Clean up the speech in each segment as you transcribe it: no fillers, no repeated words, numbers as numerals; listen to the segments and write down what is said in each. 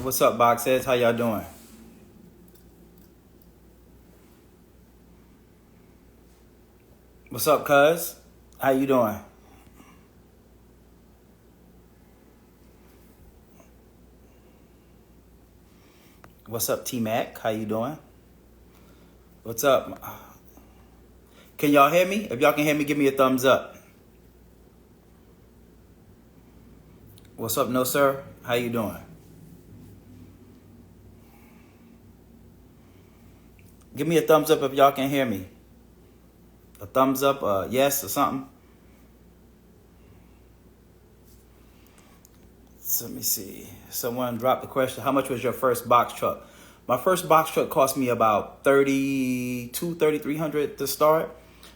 What's up, Box Heads? How y'all doing? What's up, cuz? How you doing? What's up, T-Mac? How you doing? What's up? Can y'all hear me? If y'all can hear me, give me a thumbs up. What's up, no sir? How you doing? Give me a thumbs up if y'all can hear me. A thumbs up, yes or something. So let me see. Someone dropped the question. How much was your first box truck? My first box truck cost me about $3,300 to start.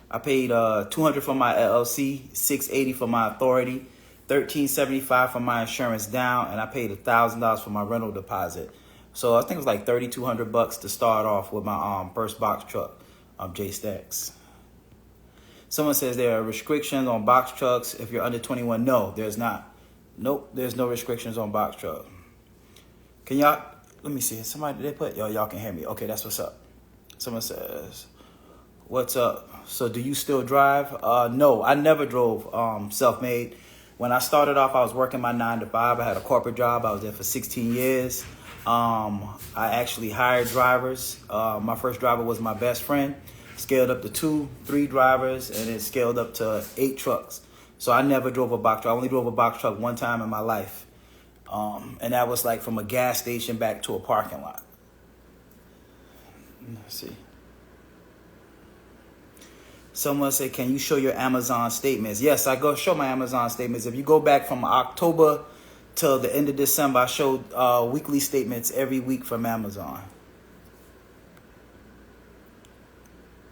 I paid $200 for my LLC, $680 for my authority, $1,375 for my insurance down, and I paid $1,000 for my rental deposit. So I think it was like $3,200 to start off with my first box truck, J Stacks. Someone says there are restrictions on box trucks if you're under 21. No, there's not. Nope, there's no restrictions on box truck. Can y'all, let me see, somebody, they put, y'all can hear me. Okay, that's what's up. Someone says, what's up? So do you still drive? No, I never drove self-made. When I started off, I was working my 9 to 5. I had a corporate job. I was there for 16 years. I actually hired drivers. My first driver was my best friend. Scaled up to 2, 3 drivers, and it scaled up to 8 trucks. So I never drove a box truck. I only drove a box truck one time in my life. And that was like from a gas station back to a parking lot. Let's see. Someone said, can you show your Amazon statements? Yes, I go show my Amazon statements. If you go back from October till the end of December, I showed weekly statements every week from Amazon.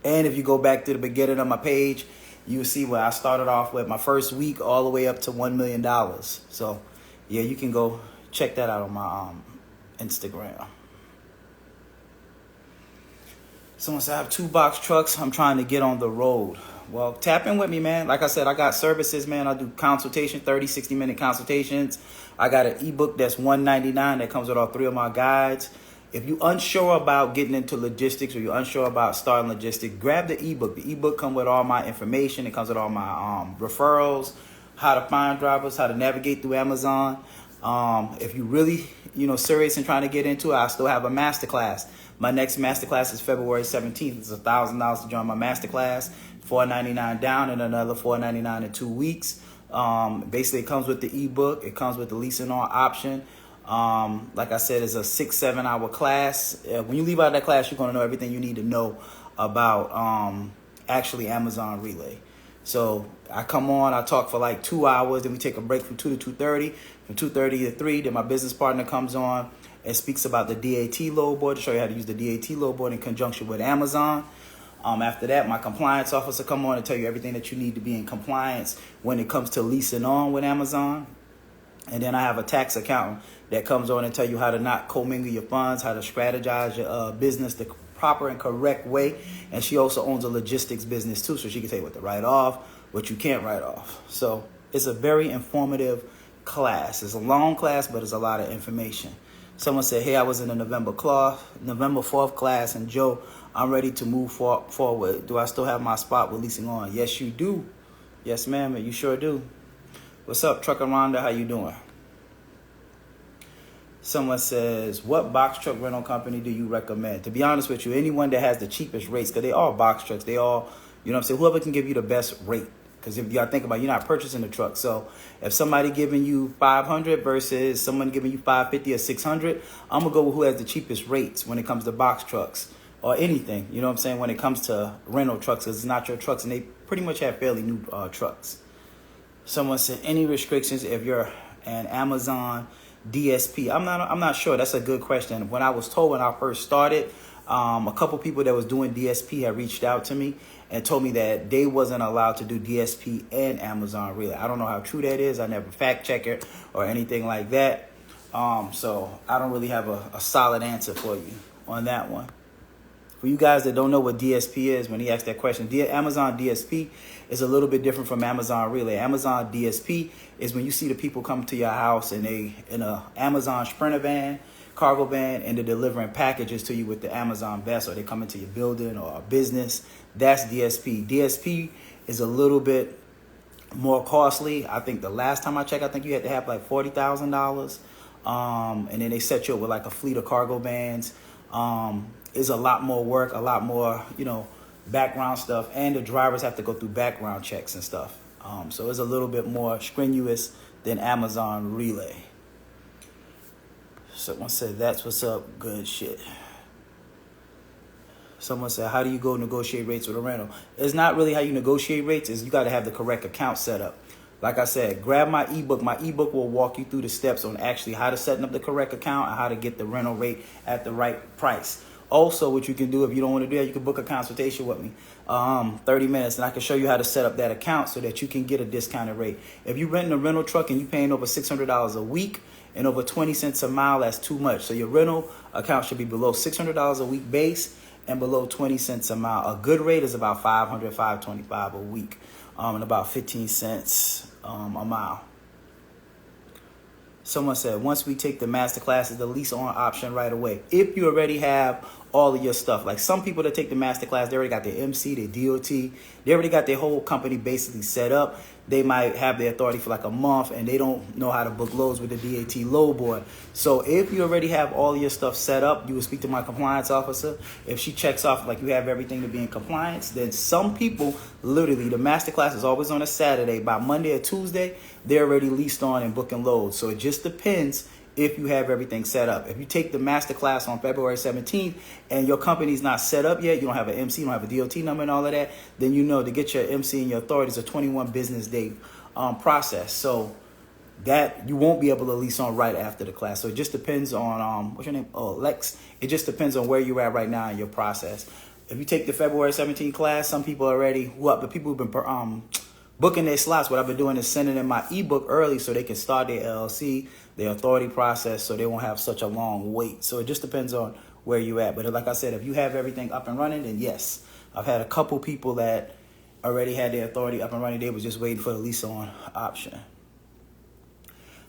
And if you go back to the beginning of my page, you'll see where I started off with my first week all the way up to $1 million. So, yeah, you can go check that out on my Instagram. Someone said, I have 2 box trucks. I'm trying to get on the road. Well, tap in with me, man. Like I said, I got services, man. I do consultation, 30, 60-minute consultations. I got an ebook that's $199 that comes with all 3 of my guides. If you're unsure about getting into logistics or you're unsure about starting logistics, grab the ebook. The ebook comes with all my information. It comes with all my referrals, how to find drivers, how to navigate through Amazon. If you really, serious and trying to get into it, I still have a masterclass. My next masterclass is February 17th. It's $1,000 to join my masterclass, $499 down, and another $499 in 2 weeks. Basically, it comes with the ebook. It comes with the leasing on option. Like I said, it's a 6-7 hour class. When you leave out of that class, you're going to know everything you need to know about actually Amazon Relay. So I come on, I talk for like 2 hours, then we take a break from 2 to 2:30, from 2:30 to 3. Then my business partner comes on and speaks about the DAT load board to show you how to use the DAT load board in conjunction with Amazon. After that, my compliance officer come on and tell you everything that you need to be in compliance when it comes to leasing on with Amazon. And then I have a tax accountant that comes on and tell you how to not commingle your funds, how to strategize your business the proper and correct way. And she also owns a logistics business too, so she can tell you what to write off, what you can't write off. So it's a very informative class. It's a long class, but it's a lot of information. Someone said, hey, I was in the November 4th class, and Joe, I'm ready to move forward. Do I still have my spot with Leasing on? Yes, you do. Yes, ma'am, you sure do. What's up, Trucker Rhonda? How you doing? Someone says, what box truck rental company do you recommend? To be honest with you, anyone that has the cheapest rates, because they all box trucks, they all, whoever can give you the best rate. Because if you got to think about it, you're not purchasing the truck. So if somebody giving you $500 versus someone giving you $550 or $600, I'm going to go with who has the cheapest rates when it comes to box trucks or anything, when it comes to rental trucks, because it's not your trucks, and they pretty much have fairly new trucks. Someone said, any restrictions if you're an Amazon DSP? I'm not sure. That's a good question. When I was told when I first started, a couple people that was doing DSP had reached out to me and told me that they wasn't allowed to do DSP and Amazon Relay. I don't know how true that is. I never fact check it or anything like that. So I don't really have a solid answer for you on that one. For you guys that don't know what DSP is, when he asked that question, Amazon DSP is a little bit different from Amazon Relay. Amazon DSP is when you see the people come to your house and they in a Amazon Sprinter van cargo van and they're delivering packages to you with the Amazon vest, or they come into your building or a business. That's DSP. DSP is a little bit more costly. I think the last time I checked, I think you had to have like $40,000. And then they set you up with like a fleet of cargo vans. It's a lot more work, a lot more, background stuff. And the drivers have to go through background checks and stuff. So it's a little bit more strenuous than Amazon Relay. Someone said, that's what's up. Good shit. Someone said, how do you go negotiate rates with a rental? It's not really how you negotiate rates. Is you got to have the correct account set up. Like I said, grab my ebook. My ebook will walk you through the steps on actually how to set up the correct account and how to get the rental rate at the right price. Also, what you can do if you don't want to do that, you can book a consultation with me, 30 minutes, and I can show you how to set up that account so that you can get a discounted rate. If you're renting a rental truck and you're paying over $600 a week and over 20 cents a mile, that's too much. So your rental account should be below $600 a week base and below 20 cents a mile. A good rate is about $500, $525 a week, and about 15 cents a mile. Someone said, once we take the masterclass, is the lease on option right away? If you already have all of your stuff. Like some people that take the masterclass, they already got their MC, their DOT. They already got their whole company basically set up. They might have their authority for like a month and they don't know how to book loads with the DAT load board. So if you already have all your stuff set up, you will speak to my compliance officer. If she checks off like you have everything to be in compliance, then some people, literally, the masterclass is always on a Saturday. By Monday or Tuesday, they're already leased on and booking loads. So it just depends if you have everything set up. If you take the masterclass on February 17th and your company's not set up yet, you don't have an MC, you don't have a DOT number and all of that, then you know to get your MC and your authority is a 21 business day process. So that you won't be able to lease on right after the class. So it just depends on, what's your name? Oh, Lex. It just depends on where you're at right now in your process. If you take the February 17th class, some people already, the people who've been booking their slots, what I've been doing is sending them my ebook early so they can start their LLC, their authority process, so they won't have such a long wait. So it just depends on where you at. But like I said, if you have everything up and running, then yes. I've had a couple people that already had their authority up and running. They were just waiting for the lease on option.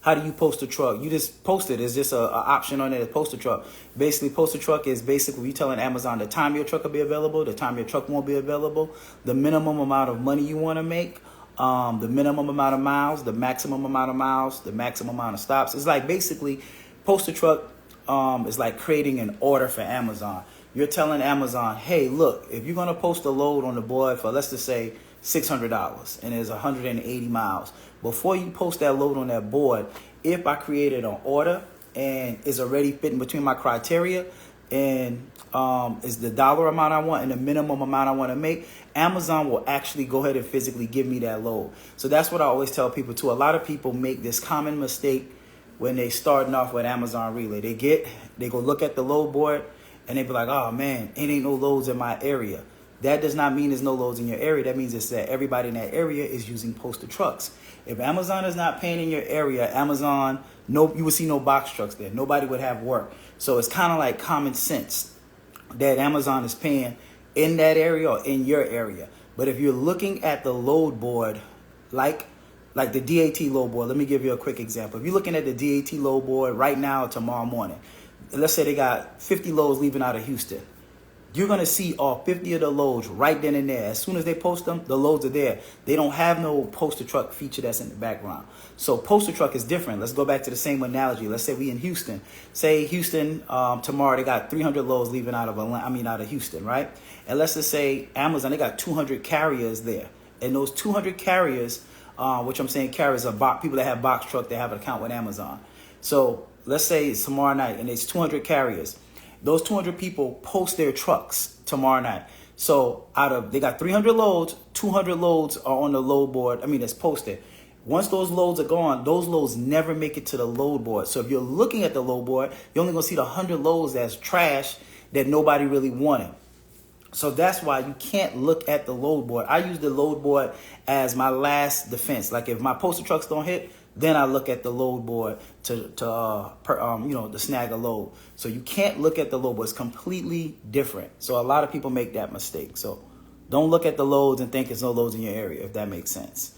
How do you post a truck? You just post it. It's just an option on there to post a truck. Basically, post a truck is basically you telling Amazon the time your truck will be available, the time your truck won't be available, the minimum amount of money you want to make, the minimum amount of miles, the maximum amount of miles, the maximum amount of stops. It's like basically post a truck is like creating an order for Amazon. You're telling Amazon, hey, look, if you're going to post a load on the board for, let's just say, $600 and there's 180 miles. Before you post that load on that board, if I created an order and is already fitting between my criteria and is the dollar amount I want and the minimum amount I want to make, Amazon will actually go ahead and physically give me that load. So that's what I always tell people too. A lot of people make this common mistake when they starting off with Amazon Relay. They go look at the load board and they be like, oh man, it ain't no loads in my area. That does not mean there's no loads in your area. That means it's that everybody in that area is using posted trucks. If Amazon is not paying in your area, you will see no box trucks there. Nobody would have work. So it's kind of like common sense that Amazon is paying in that area or in your area. But if you're looking at the load board, like the DAT load board, let me give you a quick example. If you're looking at the DAT load board right now or tomorrow morning, let's say they got 50 loads leaving out of Houston. You're going to see all 50 of the loads right then and there. As soon as they post them, the loads are there. They don't have no poster truck feature that's in the background. So poster truck is different. Let's go back to the same analogy. Let's say we in Houston. Say Houston, tomorrow they got 300 loads leaving out of Houston, right? And let's just say Amazon, they got 200 carriers there. And those 200 carriers, which I'm saying carriers are people that have box truck, they have an account with Amazon. So let's say it's tomorrow night and it's 200 carriers. Those 200 people post their trucks tomorrow night. So they got 300 loads, 200 loads are on the load board. It's posted. Once those loads are gone, those loads never make it to the load board. So if you're looking at the load board, you're only going to see the 100 loads that's trash that nobody really wanted. So that's why you can't look at the load board. I use the load board as my last defense. Like if my posted trucks don't hit, then I look at the load board to snag a load. So you can't look at the load board. It's completely different. So a lot of people make that mistake. So don't look at the loads and think there's no loads in your area, if that makes sense.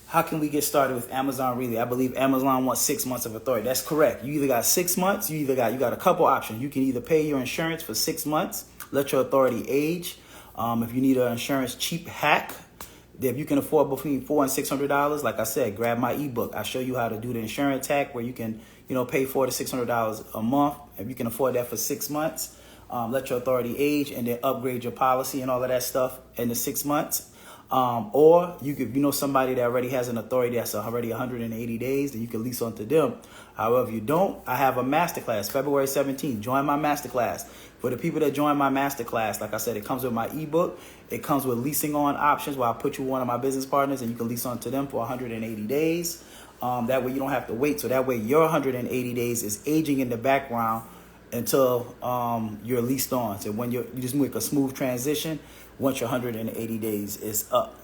How can we get started with Amazon Relay? I believe Amazon wants 6 months of authority. That's correct. You either got 6 months, you got a couple options. You can either pay your insurance for 6 months, let your authority age. If you need an insurance cheap hack, if you can afford between $400 and $600, like I said, grab my ebook. I show you how to do the insurance hack where you can, pay $400 to $600 a month. If you can afford that for 6 months, let your authority age and then upgrade your policy and all of that stuff in the 6 months. Or you could, somebody that already has an authority that's already 180 days, then you can lease onto them. However, if you don't, I have a masterclass, February 17th. Join my masterclass. For the people that join my masterclass, like I said, it comes with my ebook. It comes with leasing on options where I'll put you one of my business partners and you can lease onto them for 180 days. That way you don't have to wait. So that way your 180 days is aging in the background until you're leased on. So when you just make a smooth transition once your 180 days is up.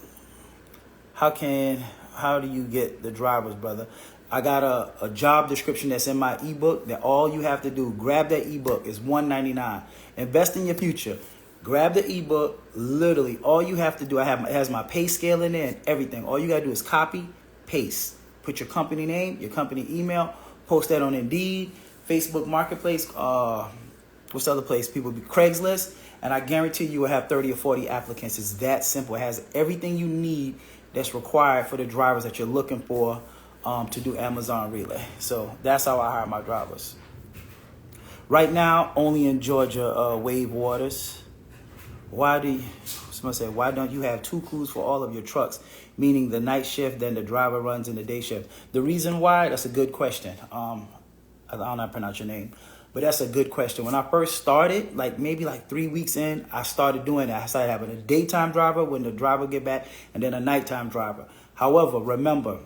How do you get the drivers, brother? I got a job description that's in my ebook that all you have to do, grab that ebook. It's $1.99. Invest in your future. Grab the ebook. Literally, all you have to do, it has my pay scale in there and everything. All you got to do is copy, paste. Put your company name, your company email, post that on Indeed, Facebook Marketplace, what's the other place? People be Craigslist. And I guarantee you will have 30 or 40 applicants. It's that simple. It has everything you need that's required for the drivers that you're looking for to do Amazon Relay. So that's how I hire my drivers. Right now, only in Georgia, wave waters. Why don't you have 2 crews for all of your trucks? Meaning the night shift, then the driver runs in the day shift. The reason why, that's a good question. I don't know how to pronounce your name. But that's a good question. When I first started, maybe 3 weeks in, I started doing that. I started having a daytime driver when the driver get back, and then a nighttime driver. However, remember,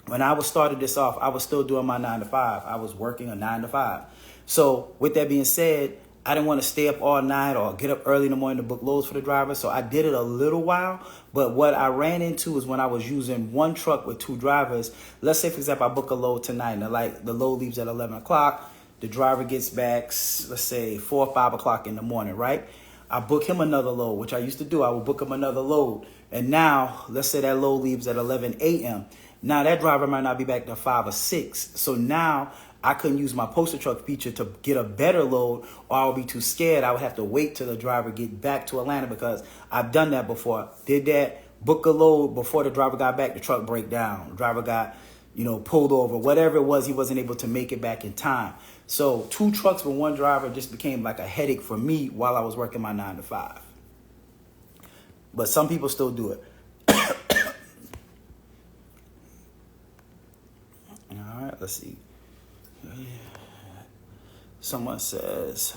when I started this off, I was still doing my 9 to 5. I was working a 9 to 5. So with that being said, I didn't want to stay up all night or get up early in the morning to book loads for the driver. So I did it a little while. But what I ran into is when I was using one truck with 2 drivers. Let's say, for example, I book a load tonight and the load leaves at 11 o'clock. The driver gets back, let's say 4 or 5 o'clock in the morning, right? I book him another load, which I used to do. I would book him another load. And now, let's say that load leaves at 11 a.m. Now that driver might not be back to 5 or 6. So now I couldn't use my poster truck feature to get a better load, or I would be too scared. I would have to wait till the driver get back to Atlanta, because I've done that before. Did that, book a load before the driver got back, the truck break down. The driver got, pulled over, whatever it was, he wasn't able to make it back in time. So 2 trucks with 1 driver just became like a headache for me while I was working my 9 to 5. But some people still do it. All right, let's see. Someone says,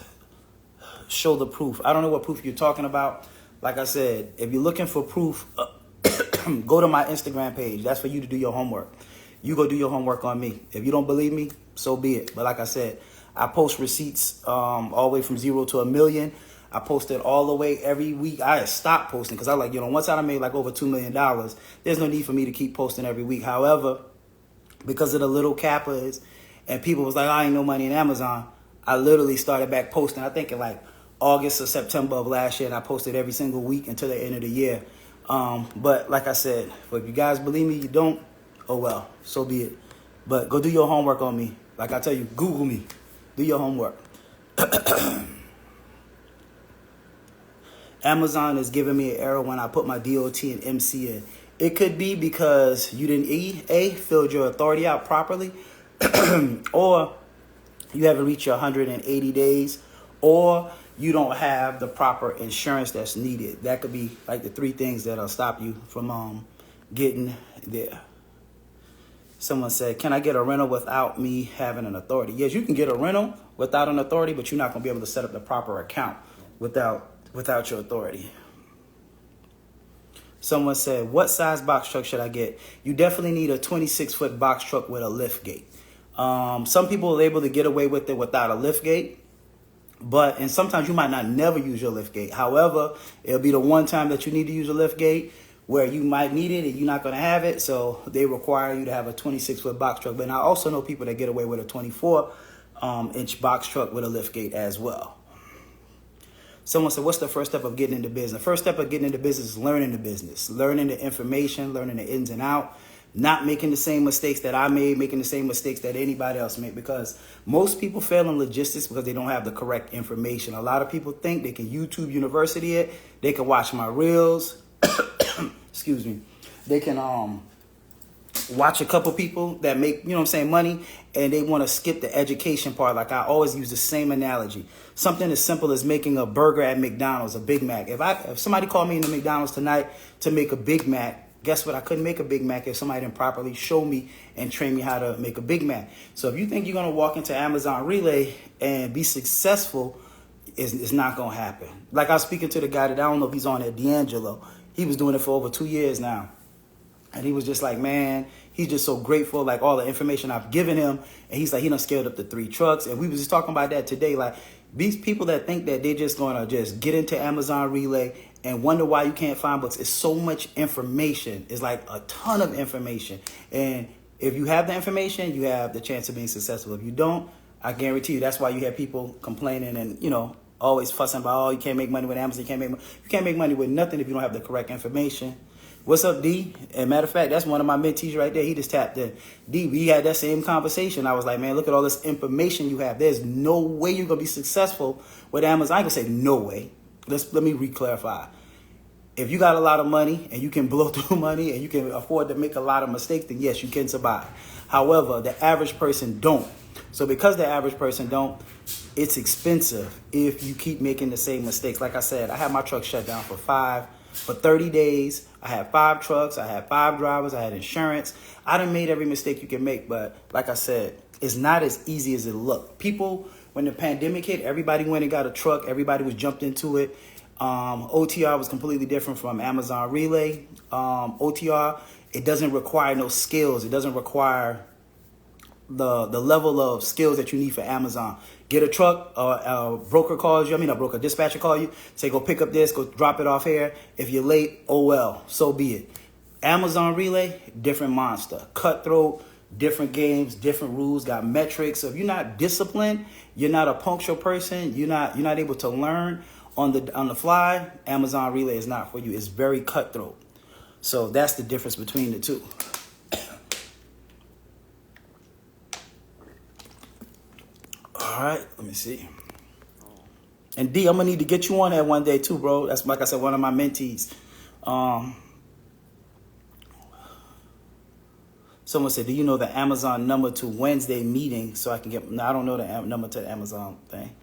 show the proof. I don't know what proof you're talking about. Like I said, if you're looking for proof, go to my Instagram page. That's for you to do your homework. You go do your homework on me. If you don't believe me, so be it. But like I said, I post receipts all the way from 0 to 1 million. I post it all the way every week. I stopped posting because I once I made over $2 million, there's no need for me to keep posting every week. However, because of the little cappers and people was like, I ain't no money in Amazon, I literally started back posting. I think in August or September of last year, and I posted every single week until the end of the year. But like I said, if you guys believe me, you don't, oh well, so be it. But go do your homework on me. Like I tell you, Google me. Do your homework. Amazon is giving me an error when I put my DOT and MC in. It could be because you didn't filled your authority out properly, or you haven't reached your 180 days, or you don't have the proper insurance that's needed. That could be the 3 things that'll stop you from getting there. Someone said, can I get a rental without me having an authority? Yes, you can get a rental without an authority, but you're not going to be able to set up the proper account without your authority. Someone said, what size box truck should I get? You definitely need a 26-foot box truck with a lift gate. Some people are able to get away with it without a lift gate, and sometimes you might not never use your lift gate. However, it'll be the one time that you need to use a lift gate where you might need it and you're not going to have it. So they require you to have a 26-foot box truck. But I also know people that get away with a 24-inch box truck with a lift gate as well. Someone said, what's the first step of getting into business? The first step of getting into business is learning the business, learning the information, learning the ins and out, not making the same mistakes that I made, making the same mistakes that anybody else made, because most people fail in logistics because they don't have the correct information. A lot of people think they can YouTube University it, they can watch my reels, excuse me, they can watch a couple people that make, you know what I'm saying, money, and they want to skip the education part. Like I always use the same analogy. Something as simple as making a burger at McDonald's, a Big Mac. If somebody called me into McDonald's tonight to make a Big Mac, guess what? I couldn't make a Big Mac if somebody didn't properly show me and train me how to make a Big Mac. So if you think you're going to walk into Amazon Relay and be successful, it's not going to happen. Like I was speaking to the guy that I don't know if he's on at D'Angelo. He was doing it for over 2 years now. And he was just like, man, he's just so grateful, like all the information I've given him. And he's like, he done scaled up to 3 trucks. And we was just talking about that today. Like these people that think that they're just going to just get into Amazon Relay and wonder why you can't find books. It's so much information. It's like a ton of information. And if you have the information, you have the chance of being successful. If you don't, I guarantee you that's why you have people complaining and, you know, always fussing about, oh, you can't make money with Amazon. You can't make money with nothing if you don't have the correct information. What's up, D? And matter of fact, that's one of my mentees right there. He just tapped in. D, we had that same conversation. I was like, man, look at all this information you have. There's no way you're going to be successful with Amazon. I ain't going to say no way. Let me re-clarify. If you got a lot of money and you can blow through money and you can afford to make a lot of mistakes, then yes, you can survive. However, the average person don't. So because the average person don't, it's expensive if you keep making the same mistakes. Like I said, I had my truck shut down for 30 days. I had 5 trucks. I had 5 drivers. I had insurance. I done made every mistake you can make. But like I said, it's not as easy as it looked. People, when the pandemic hit, everybody went and got a truck. Everybody was jumped into it. OTR was completely different from Amazon Relay. OTR, it doesn't require no skills. It doesn't require the level of skills that you need for Amazon. Get a truck, a broker calls you, a dispatcher call you, say go pick up this, go drop it off here. If you're late, oh well, so be it. Amazon Relay, different monster. Cutthroat, different games, different rules, got metrics. So if you're not disciplined, you're not a punctual person, you're not able to learn on the fly, Amazon Relay is not for you. It's very cutthroat. So that's the difference between the two. All right, let me see. And D, I'm gonna need to get you on that one day too, bro. That's, like I said, one of my mentees. Someone said, do you know the Amazon number to Wednesday meeting so I can get? No, I don't know the number to the Amazon thing.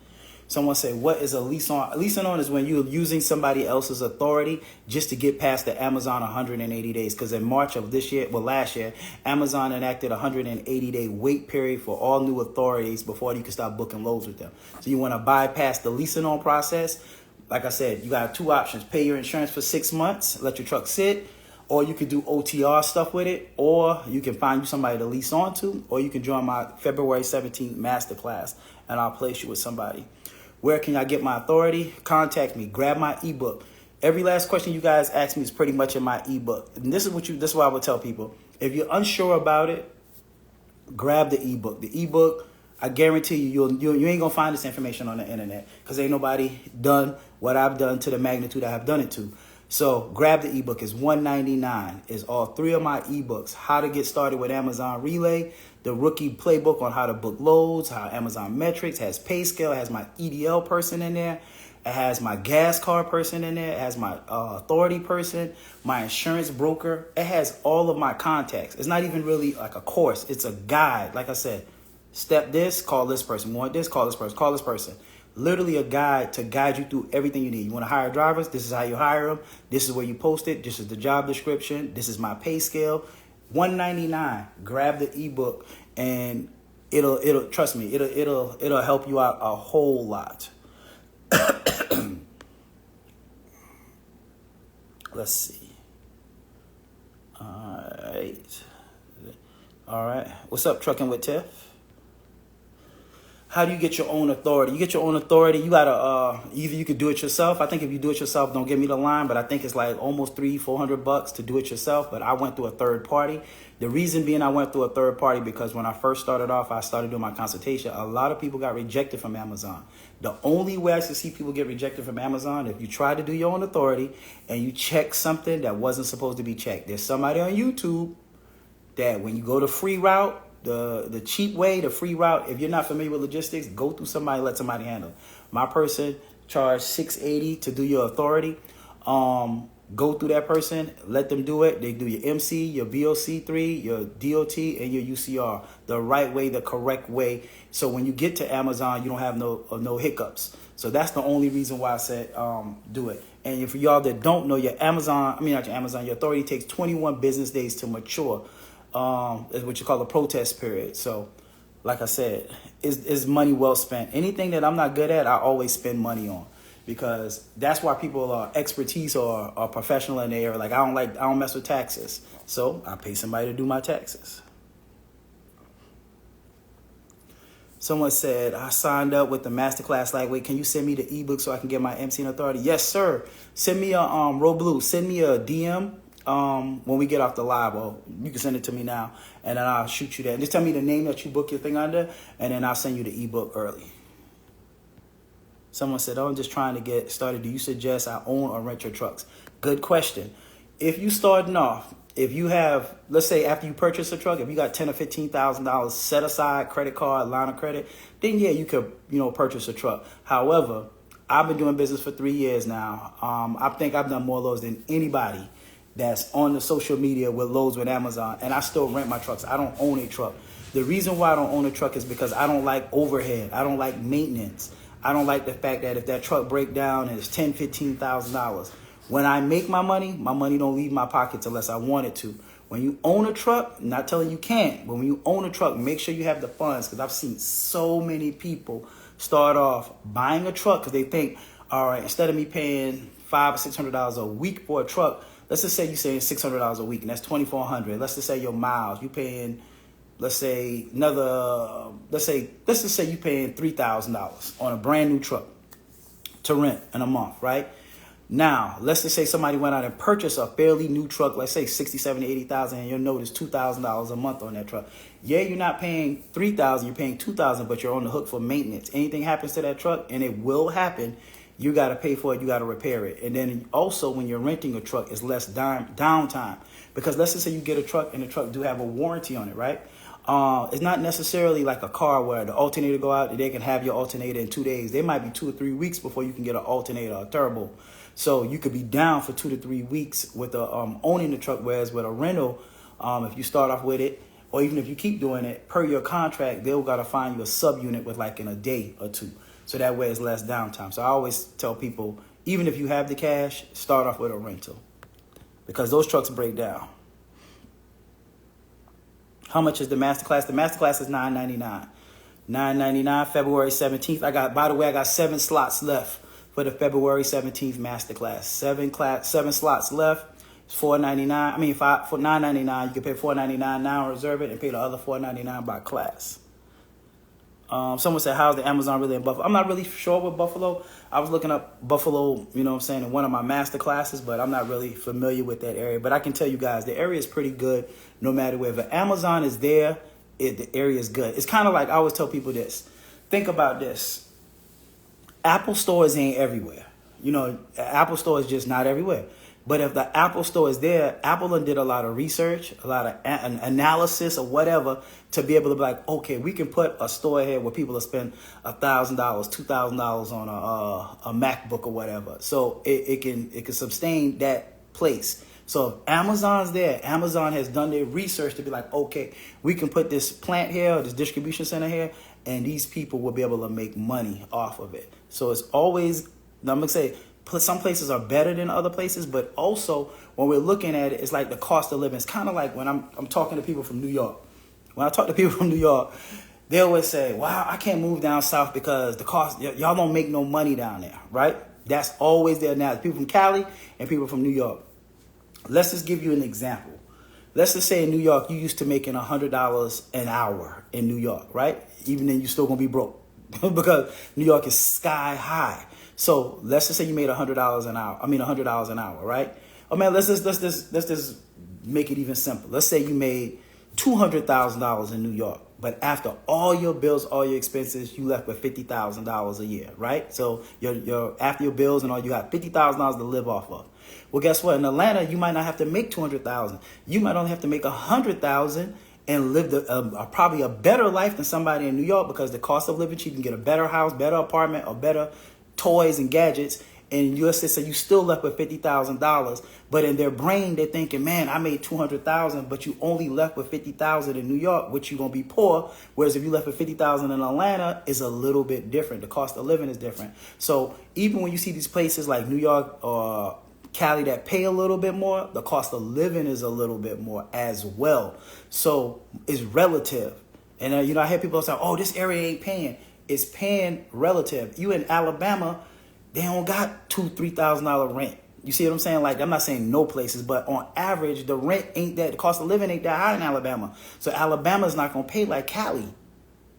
Someone said, what is a lease on? A lease on is when you're using somebody else's authority just to get past the Amazon 180 days. Because in March of this year, well, last year, Amazon enacted a 180-day wait period for all new authorities before you can start booking loads with them. So you want to bypass the leasing on process. Like I said, you got 2 options. Pay your insurance for 6 months, let your truck sit, or you can do OTR stuff with it, or you can find you somebody to lease onto, or you can join my February 17th masterclass, and I'll place you with somebody. Where can I get my authority? Contact me. Grab my ebook. Every last question you guys ask me is pretty much in my ebook. And this is what I would tell people. If you're unsure about it, grab the ebook. The ebook, I guarantee you ain't gonna find this information on the internet because ain't nobody done what I've done to the magnitude I have done it to. So grab the ebook. It's $199. It's all 3 of my ebooks. How to get started with Amazon Relay, the rookie playbook on how to book loads, how Amazon metrics, has pay scale, it has my EDL person in there. It has my gas card person in there. It has my authority person, my insurance broker. It has all of my contacts. It's not even really like a course. It's a guide. Like I said, step this, call this person. Want this, call this person. Call this person. Literally a guide to guide you through everything you need. You want to hire drivers? This is how you hire them. This is where you post it. This is the job description. This is my pay scale. $199. Grab the ebook and it'll trust me. It'll help you out a whole lot. Let's see. All right. What's up, Trucking with Tiff? How do you get your own authority? You get your own authority. You gotta either you could do it yourself. I think if you do it yourself, don't give me the line, but I think it's like almost $300-400 to do it yourself. But I went through a third party. The reason being I went through a third party because when I first started off, I started doing my consultation. A lot of people got rejected from Amazon. The only way I see people get rejected from Amazon, if you try to do your own authority and you check something that wasn't supposed to be checked. There's somebody on YouTube that when you go the free route, the cheap way, the free route, if you're not familiar with logistics, go through somebody, let somebody handle it. My person charged $680 to do your authority. Go through that person, let them do it. They do your MC, your BOC3, your DOT, and your UCR the right way, the correct way. So when you get to Amazon, you don't have no hiccups. So that's the only reason why I said do it. And for y'all that don't know, your your authority takes 21 business days to mature. Is what you call a protest period. So like I said, is money well spent. Anything that I'm not good at, I always spend money on. Because that's why people are expertise or are professional in the area. Like I don't mess with taxes. So I pay somebody to do my taxes. Someone said, I signed up with the masterclass lightweight. Can you send me the ebook so I can get my MC and authority? Yes, sir. Send me a Roblu. Send me a DM when we get off the live. Or you can send it to me now, and then I'll shoot you that. Just tell me the name that you book your thing under, and then I'll send you the ebook early. Someone said, oh, I'm just trying to get started. Do you suggest I own or rent your trucks? Good question. If you starting off, if you have, let's say after you purchase a truck, if you got $10,000 or $15,000 set aside, credit card, line of credit, then yeah, you could, purchase a truck. However, I've been doing business for 3 years now. I think I've done more loads than anybody that's on the social media with loads with Amazon, and I still rent my trucks. I don't own a truck. The reason why I don't own a truck is because I don't like overhead. I don't like maintenance. I don't like the fact that if that truck break down and it's $10,000, $15,000, when I make my money don't leave my pockets unless I want it to. When you own a truck, I'm not telling you can't, but when you own a truck, make sure you have the funds, because I've seen so many people start off buying a truck because they think, all right, instead of me paying $500 or $600 a week for a truck, let's just say you're saying $600 a week, and that's $2,400. Let's just say your miles, you paying, let's just say you paying $3,000 on a brand new truck to rent in a month, right? Now, let's just say somebody went out and purchased a fairly new truck, let's say $60,000, $70,000, $80,000, and your note is $2,000 a month on that truck. Yeah, you're not paying $3,000, you're paying $2,000, but you're on the hook for maintenance. Anything happens to that truck, and it will happen, you got to pay for it, you got to repair it. And then also when you're renting a truck, it's less downtime. Because let's just say you get a truck and the truck do have a warranty on it, right? It's not necessarily like a car where the alternator go out and they can have your alternator in 2 days. They might be 2 or 3 weeks before you can get an alternator or a turbo. So you could be down for 2 to 3 weeks with owning the truck, whereas with a rental, if you start off with it, or even if you keep doing it, per your contract, they'll got to find you a sub-unit with like in a day or two. So that way it's less downtime. So I always tell people, even if you have the cash, start off with a rental, because those trucks break down. How much is the masterclass? The masterclass is $9.99. $9.99, February 17th. By the way, I got 7 slots left for the February 17th masterclass. 7 slots left. It's $4.99. For $9.99, you can pay $4.99 now, reserve it, and pay the other $4.99 by class. Someone said, how's the Amazon really in Buffalo? I'm not really sure with Buffalo. I was looking up Buffalo, in one of my master classes, but I'm not really familiar with that area. But I can tell you guys, the area is pretty good no matter where. If Amazon is there, the area is good. It's kind of like, I always tell people this. Think about this. Apple stores ain't everywhere. Apple store is just not everywhere. But if the Apple store is there, Apple did a lot of research, a lot of analysis or whatever to be able to be like, okay, we can put a store here where people will spend $1,000, $2,000 on a MacBook or whatever. So it can sustain that place. So if Amazon's there, Amazon has done their research to be like, okay, we can put this plant here, or this distribution center here, and these people will be able to make money off of it. So it's always, I'm going to say, some places are better than other places, but also when we're looking at it, it's like the cost of living. It's kind of like when I'm talking to people from New York. When I talk to people from New York, they always say, wow, I can't move down south because the cost, y'all don't make no money down there, right? That's always there now. People from Cali and people from New York. Let's just give you an example. Let's just say in New York, you used to making $100 an hour in New York, right? Even then, you're still going to be broke because New York is sky high. So let's just say you made $100 an hour. $100 an hour, right? Oh man, let's just make it even simple. Let's say you made $200,000 in New York. but after all your bills, all your expenses, you left with $50,000 a year, right? So your after your bills and all, you got $50,000 to live off of. Well, guess what? In Atlanta, you might not have to make $200,000. You might only have to make $100,000 and live probably a better life than somebody in New York, because the cost of living cheap. You can get a better house, better apartment, or better toys and gadgets. And you still left with $50,000, but in their brain they're thinking, man, I made $200,000, but you only left with $50,000 in New York, which you're gonna be poor. Whereas if you left with $50,000 in Atlanta, is a little bit different. The cost of living is different. So even when you see these places like New York or Cali that pay a little bit more, the cost of living is a little bit more as well. So it's relative. And I hear people say, oh, this area ain't paying. It's paying relative. You in Alabama, they don't got $2,000-$3,000 rent. You see what I'm saying? Like, I'm not saying no places, but on average, the rent ain't that, the cost of living ain't that high in Alabama. So Alabama's not going to pay like Cali.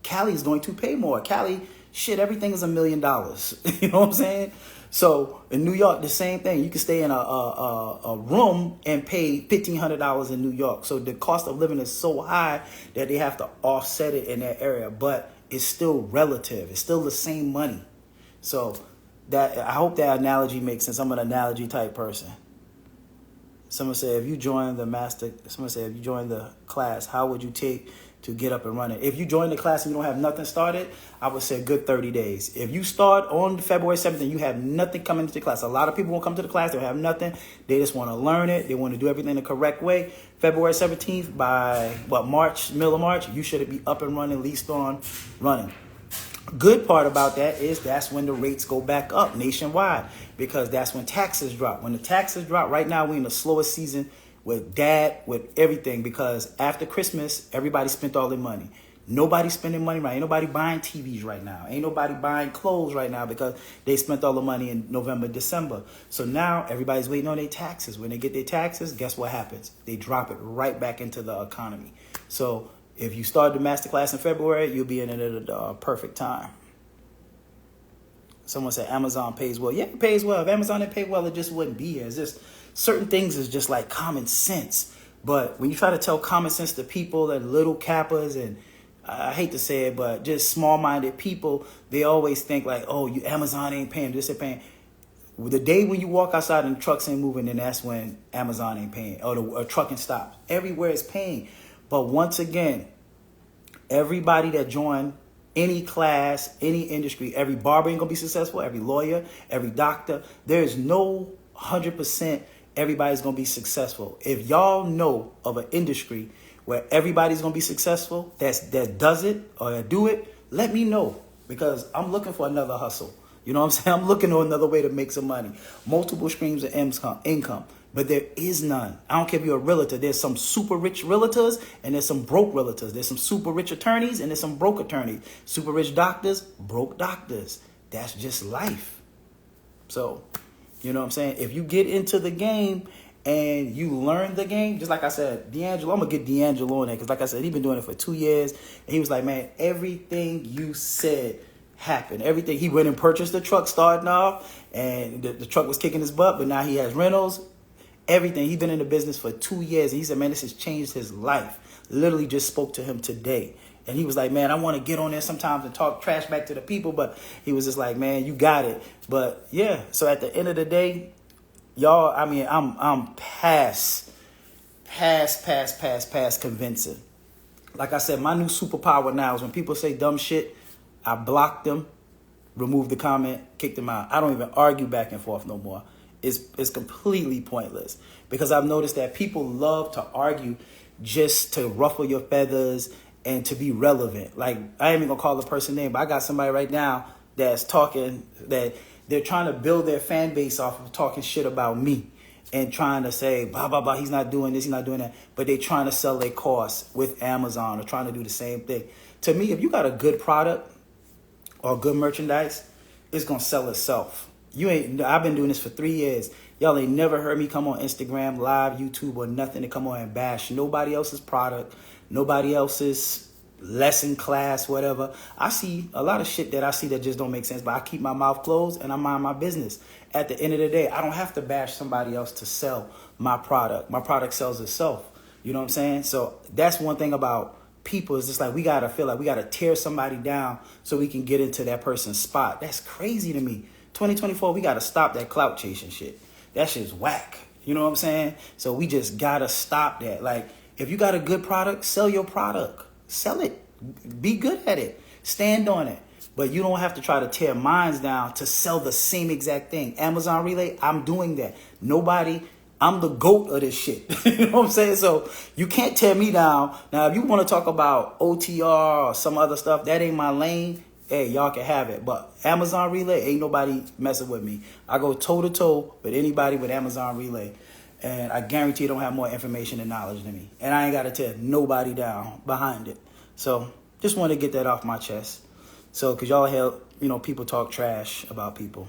Cali is going to pay more. Cali, shit, everything is $1 million. You know what I'm saying? So in New York, the same thing. You can stay in a room and pay $1,500 in New York. So the cost of living is so high that they have to offset it in that area. But it's still relative. It's still the same money. So that, I hope that analogy makes sense. I'm an analogy type person. Someone said, if you join the class, how would you take to get up and running? If you join the class and you don't have nothing started, I would say a good 30 days. If you start on February 7th and you have nothing coming into the class, a lot of people won't come to the class, they'll have nothing. They just want to learn it. They want to do everything the correct way. February 17th, by middle of March, you should be up and running, leased on, running. Good part about that is that's when the rates go back up nationwide, because that's when taxes drop. When the taxes drop, right now we're in the slowest season with everything, because after Christmas, everybody spent all their money. Nobody's spending money right. Ain't nobody buying TVs right now. Ain't nobody buying clothes right now because they spent all the money in November, December. So now everybody's waiting on their taxes. When they get their taxes, guess what happens? They drop it right back into the economy. So if you start the masterclass in February, you'll be in it at a perfect time. Someone said Amazon pays well. Yeah, it pays well. If Amazon didn't pay well, it just wouldn't be here. It's just certain things is just like common sense. But when you try to tell common sense to people that little cappers and I hate to say it, but just small-minded people, they always think like, oh, Amazon ain't paying, this ain't paying. The day when you walk outside and the trucks ain't moving, then that's when Amazon ain't paying, or the trucking stops. Everywhere is paying. But once again, everybody that joined any class, any industry, every barber ain't gonna be successful, every lawyer, every doctor. There's no 100% everybody's gonna be successful. If y'all know of an industry where everybody's gonna be successful, that does it or that do it, let me know, because I'm looking for another hustle. You know what I'm saying? I'm looking for another way to make some money. Multiple streams of income. But there is none. I don't care if you're a realtor. There's some super rich realtors and there's some broke realtors. There's some super rich attorneys and there's some broke attorneys. Super rich doctors, broke doctors. That's just life. So, you know what I'm saying? If you get into the game and you learn the game, just like I said, D'Angelo, I'm going to get D'Angelo in there, because like I said, he's been doing it for 2 years. And he was like, man, everything you said happened. Everything. He went and purchased the truck starting off, and the truck was kicking his butt, but now he has rentals. Everything. He's been in the business for 2 years. And he said, man, this has changed his life. Literally just spoke to him today. And he was like, man, I want to get on there sometimes and talk trash back to the people. But he was just like, man, you got it. But yeah, so at the end of the day, y'all, I mean, I'm past convincing. Like I said, my new superpower now is when people say dumb shit, I block them, remove the comment, kick them out. I don't even argue back and forth no more. It's completely pointless, because I've noticed that people love to argue just to ruffle your feathers and to be relevant. Like, I ain't even gonna call the person name, but I got somebody right now that's talking, that they're trying to build their fan base off of talking shit about me and trying to say, blah, blah, blah, he's not doing this, he's not doing that. But they trying to sell their course with Amazon or trying to do the same thing. To me, if you got a good product or good merchandise, it's gonna sell itself. I've been doing this for 3 years. Y'all ain't never heard me come on Instagram, live, YouTube, or nothing to come on and bash nobody else's product, nobody else's lesson class, whatever. I see a lot of shit that I see that just don't make sense, but I keep my mouth closed and I mind my business. At the end of the day, I don't have to bash somebody else to sell my product. My product sells itself. You know what I'm saying? So that's one thing about people, it's just like we gotta feel like we gotta tear somebody down so we can get into that person's spot. That's crazy to me. 2024, we gotta stop that clout chasing shit. That shit's whack. You know what I'm saying? So we just gotta stop that. Like, if you got a good product, sell your product. Sell it. Be good at it. Stand on it. But you don't have to try to tear minds down to sell the same exact thing. Amazon Relay, I'm doing that. I'm the GOAT of this shit. You know what I'm saying? So you can't tear me down. Now, if you want to talk about OTR or some other stuff, that ain't my lane. Hey, y'all can have it. But Amazon Relay, ain't nobody messing with me. I go toe-to-toe with anybody with Amazon Relay. And I guarantee you don't have more information and knowledge than me. And I ain't got to tear nobody down behind it. So just want to get that off my chest. So, because y'all hear, people talk trash about people.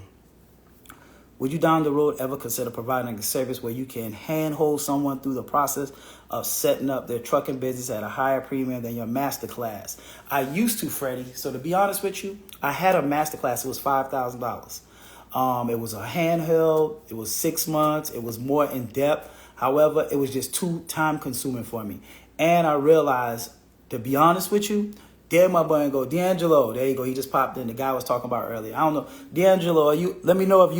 Would you down the road ever consider providing a service where you can handhold someone through the process of setting up their trucking business at a higher premium than your masterclass? I used to, Freddie. So to be honest with you, I had a masterclass. It was $5,000. It was a handheld. It was 6 months. It was more in depth. However, it was just too time consuming for me. And I realized, to be honest with you, there my boy and go, D'Angelo. There you go. He just popped in. The guy I was talking about earlier. I don't know. D'Angelo, let me know if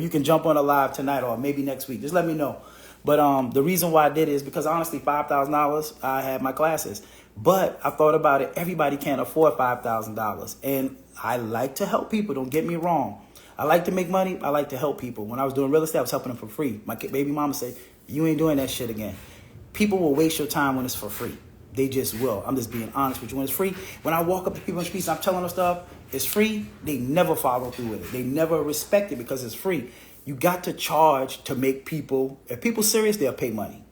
you can jump on a live tonight or maybe next week. Just let me know. But the reason why I did it is because honestly, $5,000, I had my classes. But I thought about it. Everybody can't afford $5,000. And I like to help people. Don't get me wrong. I like to make money. I like to help people. When I was doing real estate, I was helping them for free. My baby mama said, you ain't doing that shit again. People will waste your time when it's for free. They just will. I'm just being honest with you. When it's free, when I walk up to people in the streets and I'm telling them stuff, it's free, they never follow through with it. They never respect it because it's free. You got to charge to make people, if people serious, they'll pay money.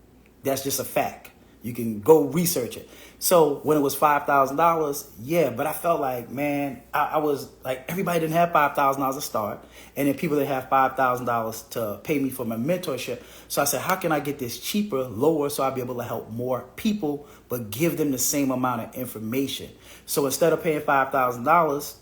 That's just a fact. You can go research it. So when it was $5,000, yeah, but I felt like, man, I was like, everybody didn't have $5,000 to start. And then people didn't have $5,000 to pay me for my mentorship. So I said, how can I get this cheaper, lower, so I'll be able to help more people, but give them the same amount of information? So instead of paying $5,000,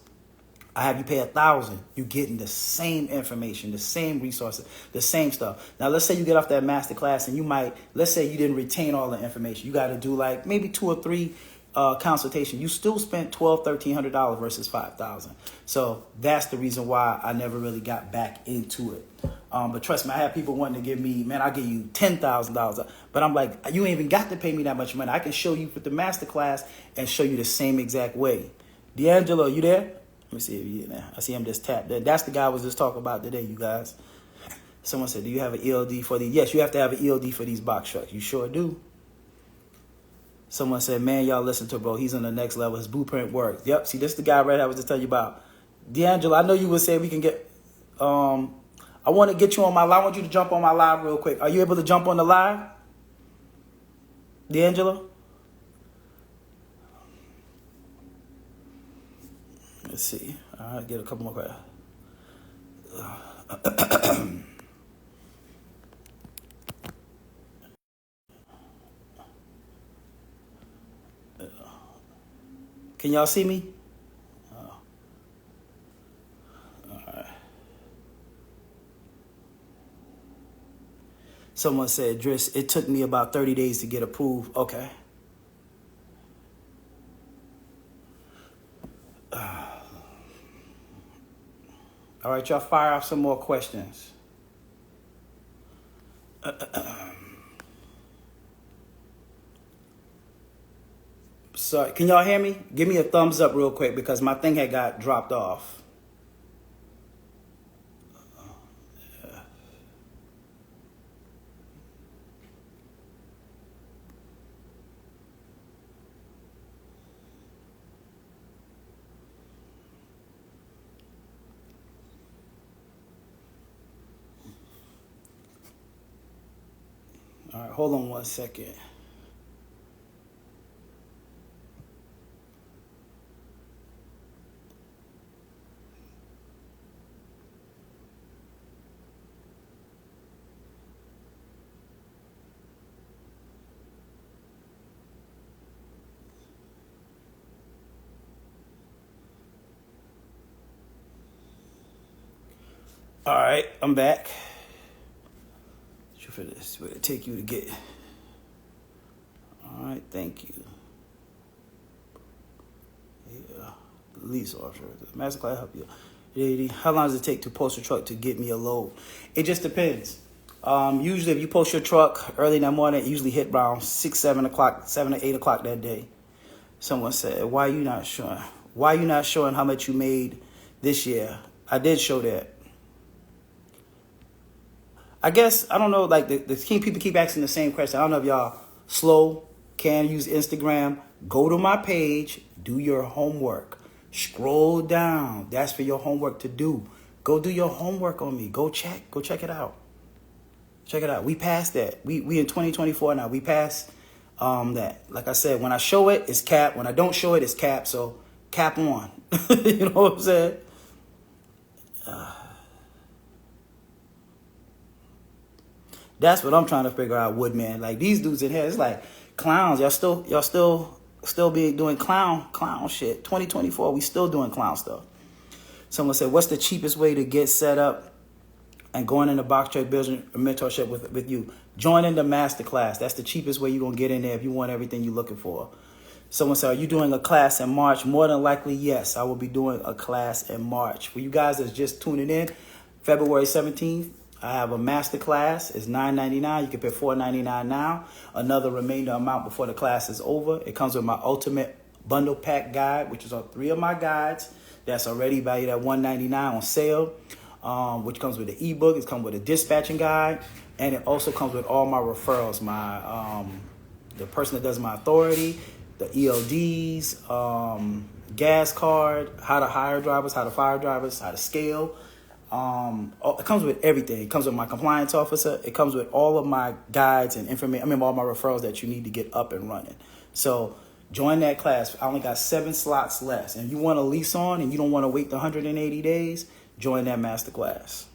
I have you pay $1,000. You're getting the same information, the same resources, the same stuff. Now, let's say you get off that master class and let's say you didn't retain all the information. You got to do like maybe 2 or 3 consultations. You still spent $1,200, $1,300 versus $5,000. So that's the reason why I never really got back into it. But trust me, I have people wanting to give me, man, I'll give you $10,000. But I'm like, you ain't even got to pay me that much money. I can show you with the master class and show you the same exact way. D'Angelo, you there? Let me see if you're there. I see him just tapped. That's the guy I was just talking about today, you guys. Someone said, do you have an ELD for these? Yes, you have to have an ELD for these box trucks. You sure do. Someone said, man, y'all listen to bro. He's on the next level. His blueprint works. Yep. See, this is the guy right I was just telling you about. D'Angelo, I know you would say we can get, I want to get you on my live. I want you to jump on my live real quick. Are you able to jump on the live? D'Angelo? Let's see. All right, get a couple more questions. Can y'all see me? Oh. All right. Someone said, Driss, it took me about 30 days to get approved. Okay. All right, y'all fire off some more questions. Sorry, can y'all hear me? Give me a thumbs up real quick because my thing had got dropped off. All right, hold on 1 second. All right, I'm back. For this, where it take you to get. All right, thank you. Yeah, lease offer. Masterclass help you. How long does it take to post a truck to get me a load? It just depends. Usually, if you post your truck early in the morning, it usually hit around 6, 7 o'clock, 7 or 8 o'clock that day. Someone said, "Why are you not showing? Why are you not showing how much you made this year?" I did show that. I guess I don't know. Like people keep asking the same question. I don't know if y'all slow, can use Instagram. Go to my page, do your homework. Scroll down. That's for your homework to do. Go do your homework on me. Go check it out. Check it out. We passed that. We in 2024 now. We passed that. Like I said, when I show it, it's cap. When I don't show it, it's cap. So cap on. You know what I'm saying? That's what I'm trying to figure out, Woodman. Like these dudes in here, it's like clowns. Y'all still be doing clown shit. 2024, we still doing clown stuff. Someone said, "What's the cheapest way to get set up and going into Box Truck building a mentorship with you?" Joining the masterclass. That's the cheapest way you're gonna get in there if you want everything you're looking for. Someone said, "Are you doing a class in March?" More than likely, yes. I will be doing a class in March. For you guys that's just tuning in, February 17th. I have a master class. It's $9.99. You can pay $4.99 now. Another remainder amount before the class is over. It comes with my ultimate bundle pack guide, which is on 3 of my guides. That's already valued at $199 on sale, which comes with the ebook. It comes with a dispatching guide, and it also comes with all my referrals. The person that does my authority, the ELDs, gas card, how to hire drivers, how to fire drivers, how to scale. It comes with everything. It comes with my compliance officer. It comes with all of my guides and information. All my referrals that you need to get up and running. So join that class. I only got 7 slots left. And you want to lease on and you don't want to wait the 180 days, join that master class.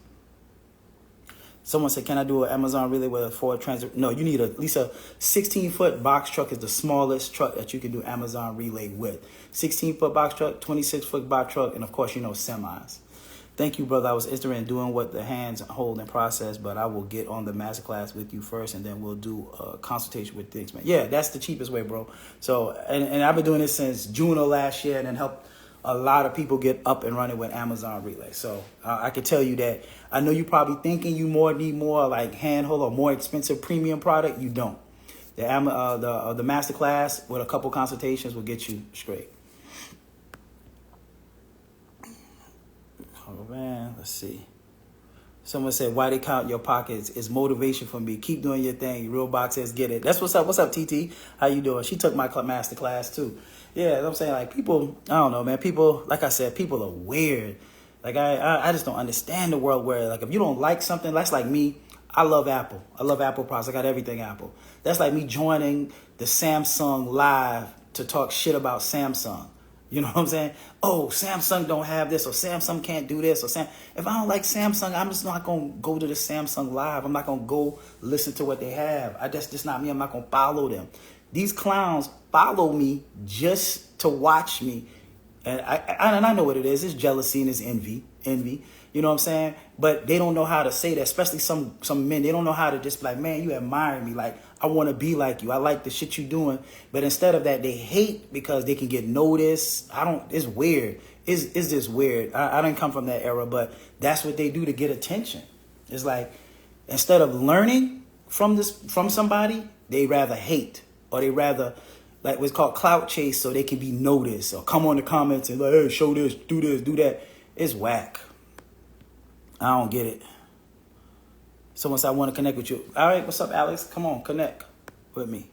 Someone said, "Can I do an Amazon relay with a Ford Transit?" No, you need at least a 16-foot box truck is the smallest truck that you can do Amazon relay with. 16-foot box truck, 26-foot box truck, and of course, semis. Thank you, brother. I was interested in doing what the hands hold and process, but I will get on the masterclass with you first, and then we'll do a consultation with things, man. Yeah, that's the cheapest way, bro. So, and I've been doing this since June of last year, and then helped a lot of people get up and running with Amazon Relay. So I can tell you that I know you're probably thinking you need more like handhold or more expensive premium product. You don't. The masterclass with a couple consultations will get you straight. Oh man, let's see. Someone said, "Why they count your pockets is motivation for me. Keep doing your thing. Real box says get it." That's what's up. What's up, TT? How you doing? She took my master class too. Yeah, I'm saying like people, I don't know, man. People, like I said, people are weird. Like I just don't understand the world where like if you don't like something, that's like me. I love Apple. I love Apple products. I got everything Apple. That's like me joining the Samsung Live to talk shit about Samsung. You know what I'm saying? Oh, Samsung don't have this, or Samsung can't do this, or if I don't like Samsung, I'm just not gonna go to the Samsung Live. I'm not gonna go listen to what they have. That's just not me. I'm not gonna follow them. These clowns follow me just to watch me, and I know what it is. It's jealousy and it's envy. You know what I'm saying? But they don't know how to say that, especially some men. They don't know how to just be like, "Man, you admire me. Like, I want to be like you. I like the shit you doing." But instead of that, they hate because they can get noticed. It's weird. It's just weird. I didn't come from that era, but that's what they do to get attention. It's like, instead of learning from somebody, they rather hate, or they rather like what's called clout chase so they can be noticed, or come on the comments and like, "Hey, show this, do that." It's whack. I don't get it. Someone said, "I want to connect with you." All right, what's up, Alex? Come on, connect with me.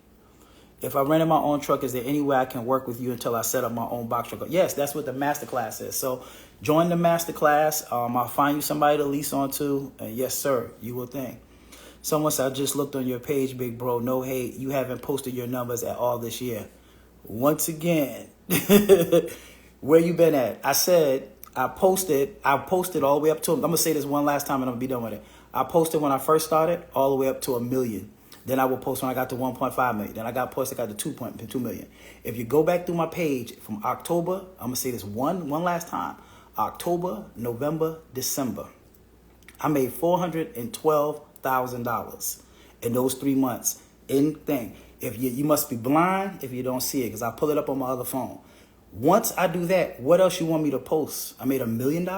If I rented my own truck, is there any way I can work with you until I set up my own box truck? Yes, that's what the masterclass is. So join the masterclass. I'll find you somebody to lease onto. And yes, sir, you will think. Someone said, "I just looked on your page, big bro. No hate. You haven't posted your numbers at all this year." Once again, where you been at? I said, I posted all the way up to, I'm going to say this one last time and I'm going to be done with it. I posted when I first started all the way up to 1 million. Then I will post when I got to 1.5 million. Then I got to 2 million. If you go back through my page from October, I'm going to say this one last time. October, November, December. I made $412,000 in those 3 months. in thing. If you must be blind if you don't see it, because I pull it up on my other phone. Once I do that, what else you want me to post? I made $1 million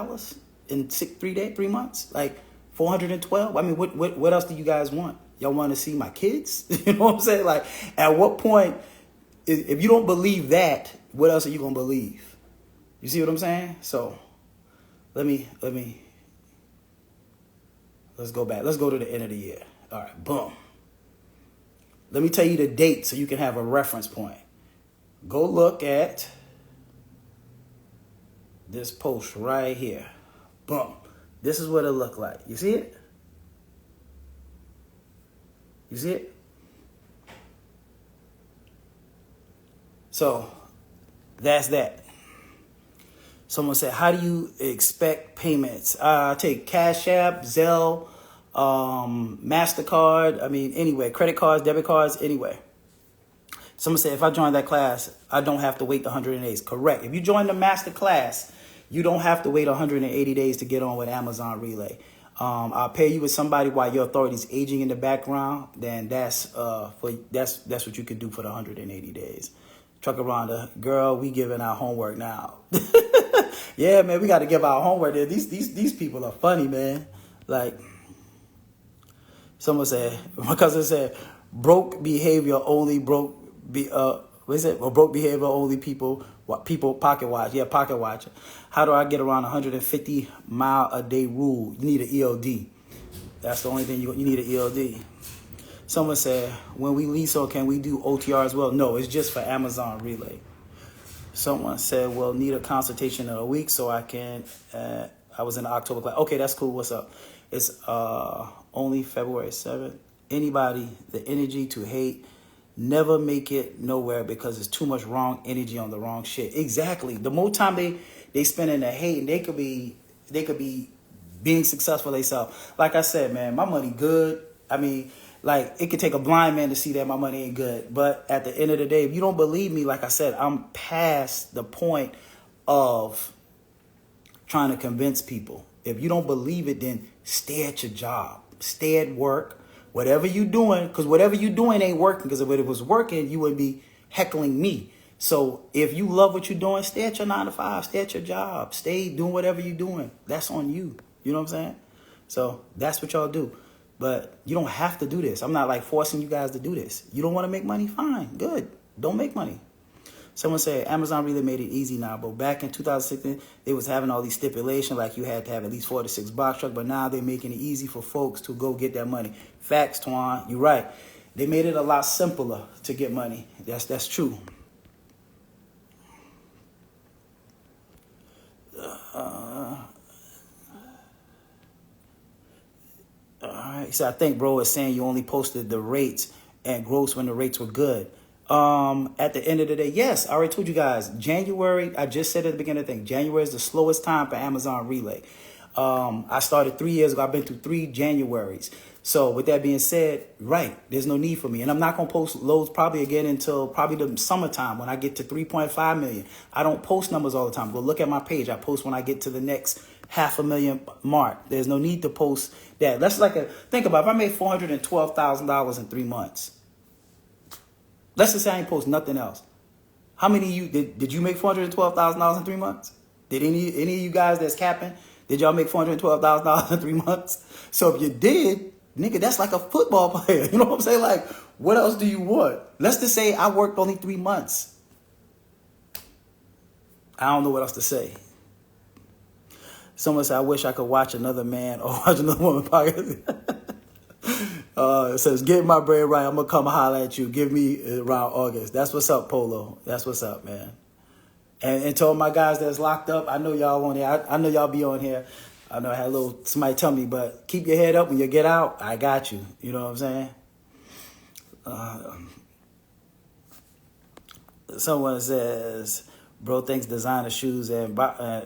in 3 months, like 412. I mean, what else do you guys want? Y'all want to see my kids? You know what I'm saying? Like, at what point, if you don't believe that, what else are you gonna believe? You see what I'm saying? So, let's go back. Let's go to the end of the year. All right, boom. Let me tell you the date so you can have a reference point. Go look at this post right here. Boom. This is what it looked like. You see it? You see it? So, that's that. Someone said, how do you expect payments? I take Cash App, Zelle, MasterCard. I mean, anyway, credit cards, debit cards, anyway. Someone said, if I join that class, I don't have to wait 180 days. Correct. If you join the masterclass, you don't have to wait 180 days to get on with Amazon Relay. I'll pair you with somebody while your authority's aging in the background. Then that's what you can do for the 180 days. Truckaranda, girl, we giving our homework now. Yeah, man, we got to give our homework. These people are funny, man. Like, someone said, my cousin said, broke behavior only broke behavior only people pocket watch. Yeah, pocket watch. How do I get around 150 mile a day rule? You need an ELD. That's the only thing you need an ELD. Someone said, when we lease, or can we do OTR as well? No, it's just for Amazon Relay. Someone said, well, need a consultation in a week so I can, I was in the October class. Okay, that's cool. What's up? It's only February 7th. Anybody, the energy to hate, never make it nowhere because it's too much wrong energy on the wrong shit. Exactly. The more time they spend in the hate, and they could be being successful themselves. Like I said, man, my money good. I mean, like, it could take a blind man to see that my money ain't good. But at the end of the day, if you don't believe me, like I said, I'm past the point of trying to convince people. If you don't believe it, then stay at your job. Stay at work. Whatever you doing, because whatever you doing ain't working. Because if it was working, you would be heckling me. So if you love what you're doing, stay at your 9 to 5. Stay at your job. Stay doing whatever you're doing. That's on you. You know what I'm saying? So that's what y'all do. But you don't have to do this. I'm not like forcing you guys to do this. You don't want to make money? Fine. Good. Don't make money. Someone said Amazon really made it easy now, but back in 2016, they was having all these stipulations like you had to have at least 4 to 6 box trucks, but now they're making it easy for folks to go get that money. Facts, Twan. You're right. They made it a lot simpler to get money. That's true. All right. So I think bro is saying you only posted the rates and gross when the rates were good. At the end of the day, yes, I already told you guys, January, I just said at the beginning of the thing, January is the slowest time for Amazon Relay. I started 3 years ago. I've been through 3 Januaries. So with that being said, right, there's no need for me. And I'm not going to post loads probably again until probably the summertime when I get to 3.5 million. I don't post numbers all the time. Go look at my page. I post when I get to the next 500,000 mark. There's no need to post that. That's think about it. If I made $412,000 in 3 months, let's just say I ain't post nothing else. How many of you, did you make $412,000 in 3 months? Did any of you guys that's capping, did y'all make $412,000 in 3 months? So if you did, nigga, that's like a football player. You know what I'm saying? Like, what else do you want? Let's just say I worked only 3 months. I don't know what else to say. Someone said, I wish I could watch another man or watch another woman podcast. It says, get my bread right. I'm going to come holler at you. Give me around August. That's what's up, Polo. That's what's up, man. And to all my guys that's locked up, I know y'all on here. I know y'all be on here. I know I had somebody tell me, but keep your head up when you get out. I got you. You know what I'm saying? Someone says, bro thinks designer shoes and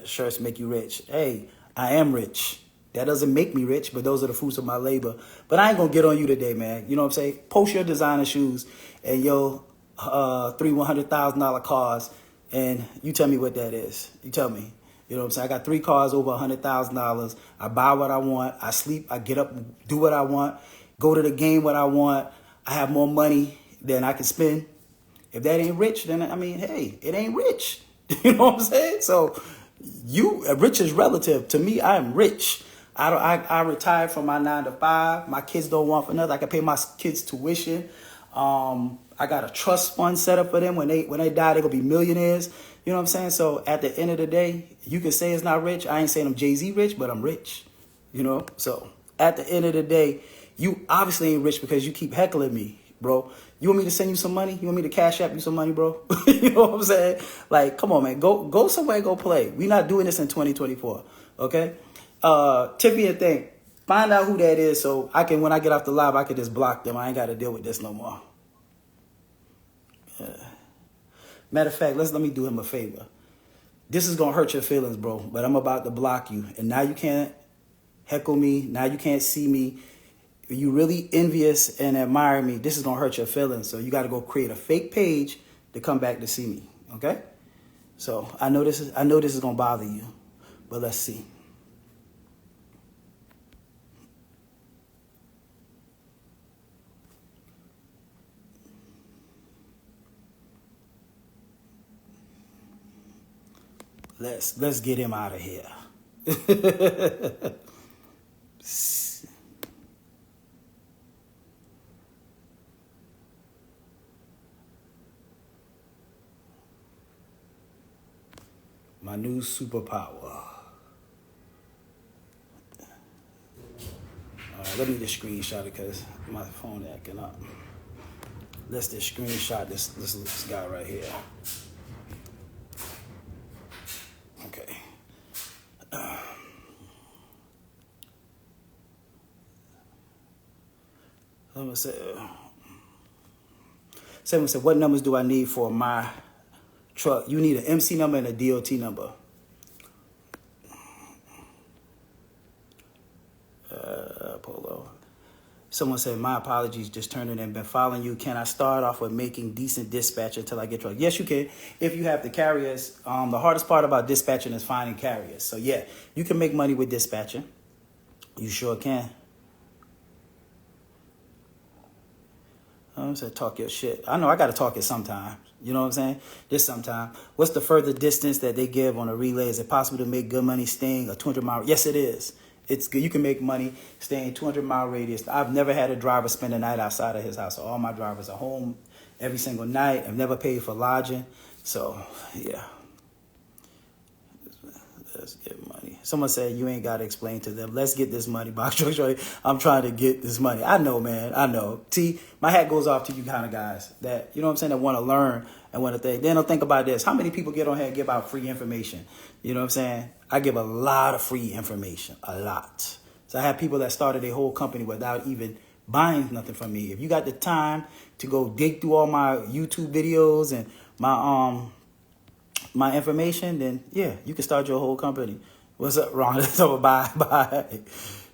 shirts make you rich. Hey, I am rich. That doesn't make me rich, but those are the fruits of my labor. But I ain't going to get on you today, man. You know what I'm saying? Post your designer shoes and your $100,000 cars, and you tell me what that is. You tell me. You know what I'm saying? I got 3 cars over $100,000. I buy what I want. I sleep. I get up, do what I want. Go to the game what I want. I have more money than I can spend. If that ain't rich, then I mean, hey, it ain't rich. You know what I'm saying? So rich is relative. To me, I am rich. I retired from my 9 to 5. My kids don't want for nothing. I can pay my kids tuition. I got a trust fund set up for them. When they die, they're gonna be millionaires. You know what I'm saying? So at the end of the day, you can say it's not rich. I ain't saying I'm Jay-Z rich, but I'm rich. You know? So at the end of the day, you obviously ain't rich because you keep heckling me, bro. You want me to send you some money? You want me to cash app you some money, bro? You know what I'm saying? Like, come on, man. Go somewhere and go play. We not doing this in 2024. Okay? Tiffy and Think. Find out who that is so I can, when I get off the live, I can just block them. I ain't got to deal with this no more. Matter of fact, let me do him a favor. This is going to hurt your feelings, bro, but I'm about to block you. And now you can't heckle me. Now you can't see me. You really envious and admire me. This is going to hurt your feelings. So you got to go create a fake page to come back to see me. Okay? So I know this is going to bother you, but let's see. Let's get him out of here. My new superpower. Let me just screenshot it because my phone acting up. Let's just screenshot this guy right here. Okay. Someone said, what numbers do I need for my truck? You need an MC number and a DOT number. Polo. Someone said, my apologies, just turned in and been following you. Can I start off with making decent dispatch until I get truck? Yes, you can. If you have the carriers, the hardest part about dispatching is finding carriers. So yeah, you can make money with dispatching. You sure can. I said, talk your shit. I know I got to talk it sometime. You know what I'm saying? Just sometime. What's the further distance that they give on a relay? Is it possible to make good money staying a 200-mile? Yes, it is. It's good. You can make money staying 200-mile radius. I've never had a driver spend a night outside of his house. So all my drivers are home every single night. I've never paid for lodging. So, yeah. Let's get money. Someone said, you ain't got to explain to them. Let's get this money, Box Truck Shawty. I'm trying to get this money. I know, man. I know. T, my hat goes off to you kind of guys that, you know what I'm saying, that want to learn and want to think. Then don't think about this. How many people get on here and give out free information? You know what I'm saying? I give a lot of free information. A lot. So I have people that started a whole company without even buying nothing from me. If you got the time to go dig through all my YouTube videos and my information, then yeah, you can start your whole company. What's up, Ron? Bye.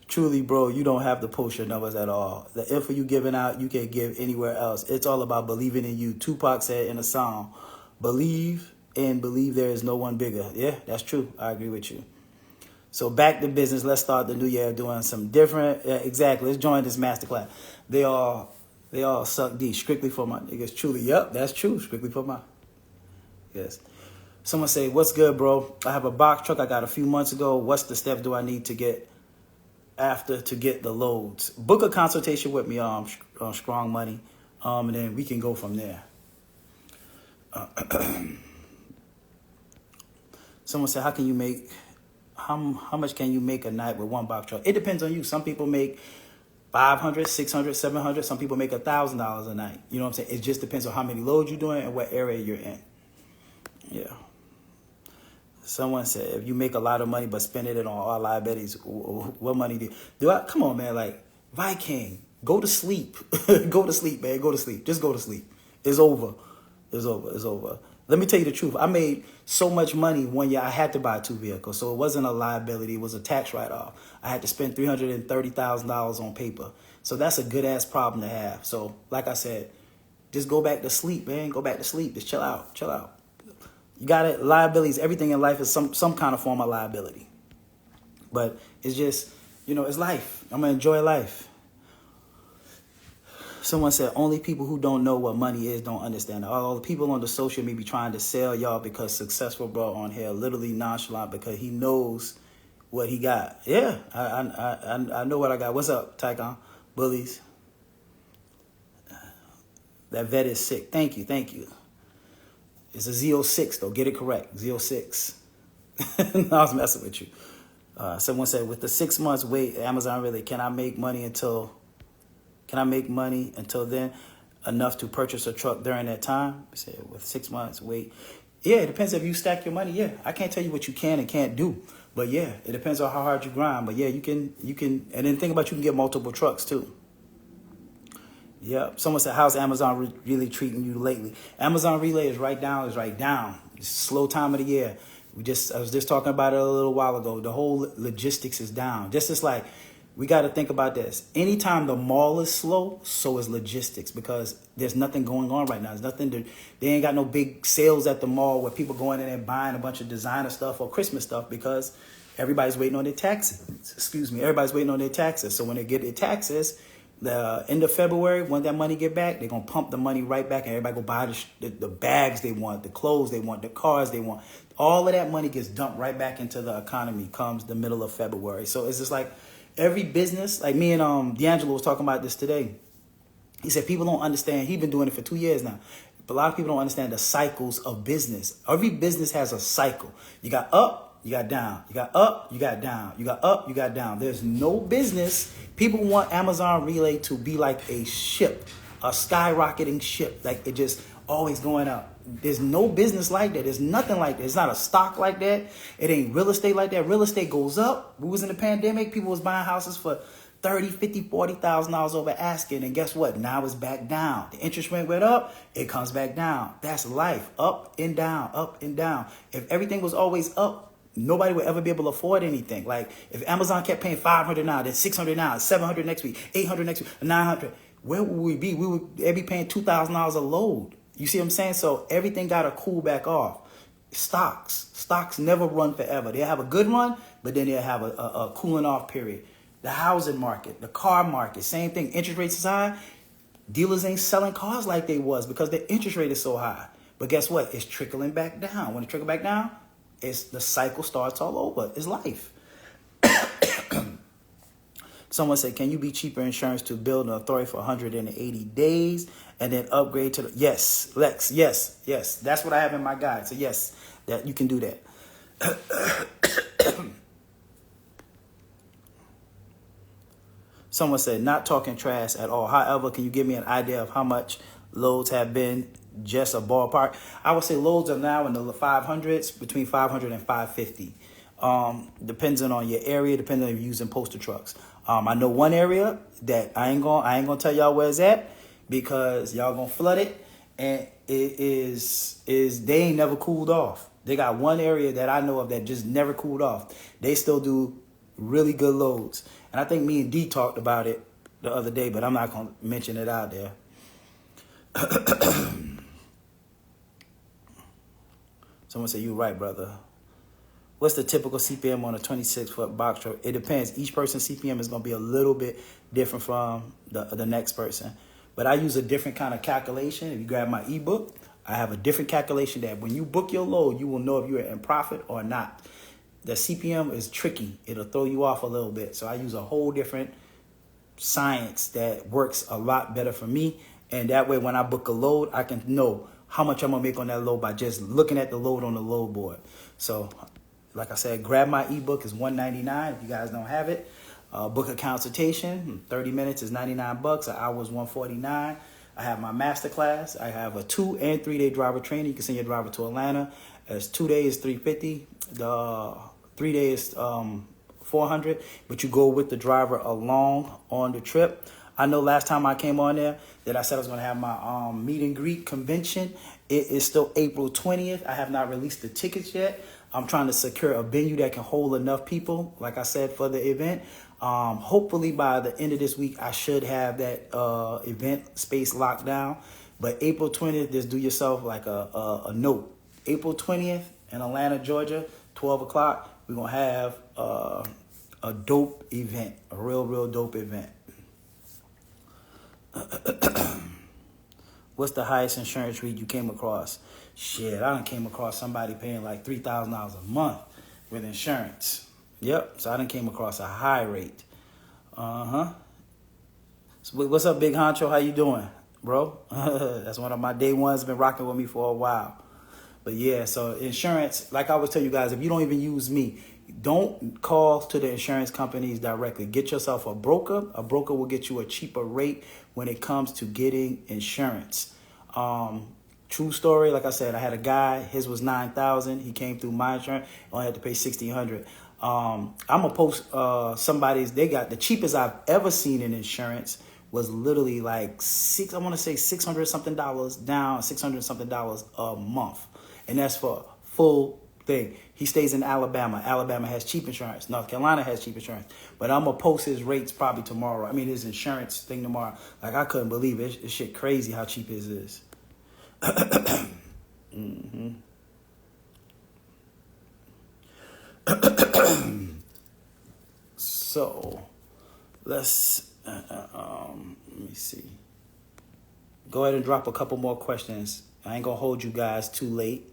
Truly, bro, you don't have to post your numbers at all. The info you giving out, you can't give anywhere else. It's all about believing in you. Tupac said in a song, believe and believe there is no one bigger. Yeah, that's true. I agree with you. So back to business. Let's start the new year doing some different. Yeah, exactly. Let's join this masterclass. They all suck D strictly for my niggas. Truly, yep, that's true. Strictly for my. Yes. Someone say, what's good, bro? I have a box truck I got a few months ago. What's the steps do I need to get after to get the loads? Book a consultation with me on Strong Money, and then we can go from there. Someone said, how much can you make a night with one box truck? It depends on you. Some people make $500, $600, $700. Some people make $1,000 a night. You know what I'm saying? It just depends on how many loads you're doing and what area you're in. Yeah. Someone said, if you make a lot of money but spending it on all liabilities, what money do I? Come on, man. Like, Viking, go to sleep. Go to sleep, man. Go to sleep. Just go to sleep. It's over. It's over. It's over. Let me tell you the truth. I made so much money one year I had to buy 2 vehicles. So it wasn't a liability. It was a tax write-off. I had to spend $330,000 on paper. So that's a good-ass problem to have. So like I said, just go back to sleep, man. Go back to sleep. Just chill out. Chill out. You got it. Liabilities. Everything in life is some kind of form of liability. But it's just, it's life. I'm going to enjoy life. Someone said, only people who don't know what money is don't understand it. All the people on the social media be trying to sell y'all because Successful Bro on here literally nonchalant because he knows what he got. Yeah, I know what I got. What's up, Tycon? Bullies. That vet is sick. Thank you. It's a Z06 though. Get it correct. Z06. No, I was messing with you. Someone said, with the 6 months wait, Amazon really, can I make money until then enough to purchase a truck during that time? I said, with 6 months wait. Yeah, it depends if you stack your money. Yeah, I can't tell you what you can and can't do. But yeah, it depends on how hard you grind. But yeah, you can, and then think about you can get multiple trucks too. Yeah, someone said, how's Amazon really treating you lately? Amazon Relay is right down. It's a slow time of the year. I was just talking about it a little while ago. The whole logistics is down. Just like, we got to think about this. Anytime the mall is slow, so is logistics because there's nothing going on right now. They ain't got no big sales at the mall where people going in and buying a bunch of designer stuff or Christmas stuff because everybody's waiting on their taxes. Everybody's waiting on their taxes. So when they get their taxes, the end of February, when that money get back, they're going to pump the money right back and everybody go buy the bags they want, the clothes they want, the cars they want. All of that money gets dumped right back into the economy comes the middle of February. So it's just like every business, like me and D'Angelo was talking about this today. He said people don't understand. He's been doing it for 2 years now. But a lot of people don't understand the cycles of business. Every business has a cycle. You got up, you got down. You got up, you got down. You got up, you got down. There's no business. People want Amazon Relay to be like a ship, a skyrocketing ship. Like it just always going up. There's no business like that. There's nothing like that. It's not a stock like that. It ain't real estate like that. Real estate goes up. We was in the pandemic. People was buying houses for $30,000, $50,000, $40,000 over asking. And guess what? Now it's back down. The interest rate went up. It comes back down. That's life. Up and down, up and down. If everything was always up, nobody would ever be able to afford anything. Like if Amazon kept paying $500 now, then $600 now, $700 next week, $800 next week, $900, where would we be? We would be paying $2,000 a load. You see what I'm saying? So everything got to cool back off. Stocks never run forever. They'll have a good run, but then they'll have a cooling off period. The housing market, the car market, same thing. Interest rates is high. Dealers ain't selling cars like they was because the interest rate is so high. But guess what? It's trickling back down. When it trickles back down, the cycle starts all over. It's life. Someone said, can you be cheaper insurance to build an authority for 180 days and then upgrade to the... Yes, Lex, yes. That's what I have in my guide. So yes, that you can do that. Someone said, not talking trash at all. However, can you give me an idea of how much loads have been, just a ballpark? I would say loads are now in the 500s, between 500 and 550. Depending on your area, depending on if you're using postal trucks. I know one area that I ain't gonna tell y'all where it's at because y'all gonna flood it, and it is they ain't never cooled off. They got one area that I know of that just never cooled off. They still do really good loads, and I think me and D talked about it the other day, but I'm not gonna mention it out there. Someone said, "You right, brother." What's the typical CPM on a 26-foot box truck? It depends. Each person's CPM is going to be a little bit different from the next person. But I use a different kind of calculation. If you grab my ebook, I have a different calculation that when you book your load, you will know if you're in profit or not. The CPM is tricky. It'll throw you off a little bit. So I use a whole different science that works a lot better for me. And that way, when I book a load, I can know how much I'm going to make on that load by just looking at the load on the load board. So... like I said, grab my ebook. It's $199 if you guys don't have it. Book a consultation. 30 minutes is $99. An hour is $149. I have my masterclass. I have a 2 and 3 day driver training. You can send your driver to Atlanta. It's 2 days, $350. The 3 days, $400. But you go with the driver along on the trip. I know last time I came on there that I said I was going to have my meet and greet convention. It is still April 20th. I have not released the tickets yet. I'm trying to secure a venue that can hold enough people, like I said, for the event. Hopefully by the end of this week, I should have that event space locked down. But April 20th, just do yourself like a note. April 20th in Atlanta, Georgia, 12 o'clock, we're going to have a dope event, a real dope event. What's the highest insurance rate you came across? Shit, I done came across somebody paying like $3,000 a month with insurance. Yep, so I done came across a high rate. Uh-huh. So what's up, Big Honcho? How you doing, bro? That's one of my day ones, been rocking with me for a while. But yeah, so insurance, like I always tell you guys, if you don't even use me, don't call to the insurance companies directly. Get yourself a broker. A broker will get you a cheaper rate when it comes to getting insurance. True story, like I said, I had a guy, his was $9,000. He came through my insurance, only had to pay $1,600. I'm gonna post somebody's, they got the cheapest I've ever seen in insurance was literally like I want to say $600 something dollars down, $600 something dollars a month. And that's for full thing. He stays in Alabama. Alabama has cheap insurance. North Carolina has cheap insurance. But I'm going to post his rates probably tomorrow. I mean, his insurance thing tomorrow. Like, I couldn't believe it. It's shit crazy how cheap his is. Mm-hmm. So, let's, let me see. Go ahead and drop a couple more questions. I ain't going to hold you guys too late.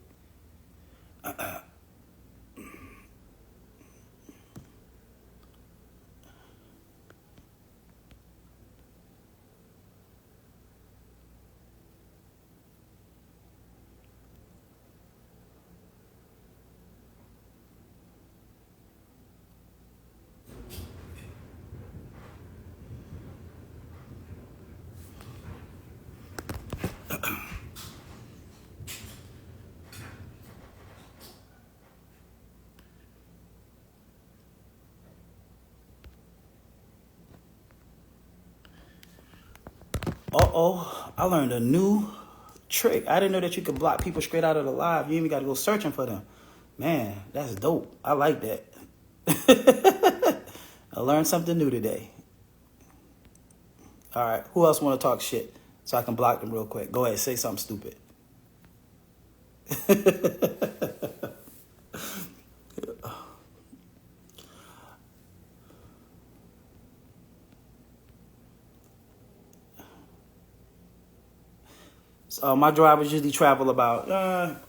Uh-oh, I learned a new trick. I didn't know that you could block people straight out of the live. You even got to go searching for them. Man, that's dope. I like that. I learned something new today. All right, who else want to talk shit so I can block them real quick? Go ahead, say something stupid. My drivers usually travel about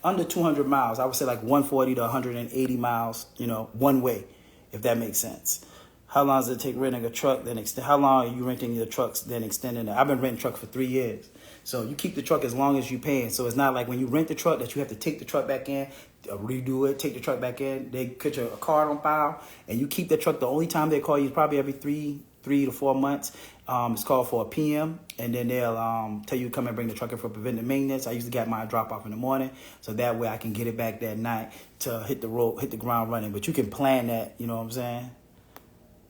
under 200 miles. I would say like 140 to 180 miles, one way, if that makes sense. How long does it take renting a truck? How long are you renting your trucks, then extending it? I've been renting trucks for 3 years. So you keep the truck as long as you're paying. So it's not like when you rent the truck that you have to take the truck back in, redo it, take the truck back in. They put your card on file, and you keep the truck. The only time they call you is probably every three to 4 months. It's called for a PM, and then they'll tell you to come and bring the truck in for preventive maintenance. I usually get mine drop off in the morning, so that way I can get it back that night to hit the ground running. But you can plan that, you know what I'm saying?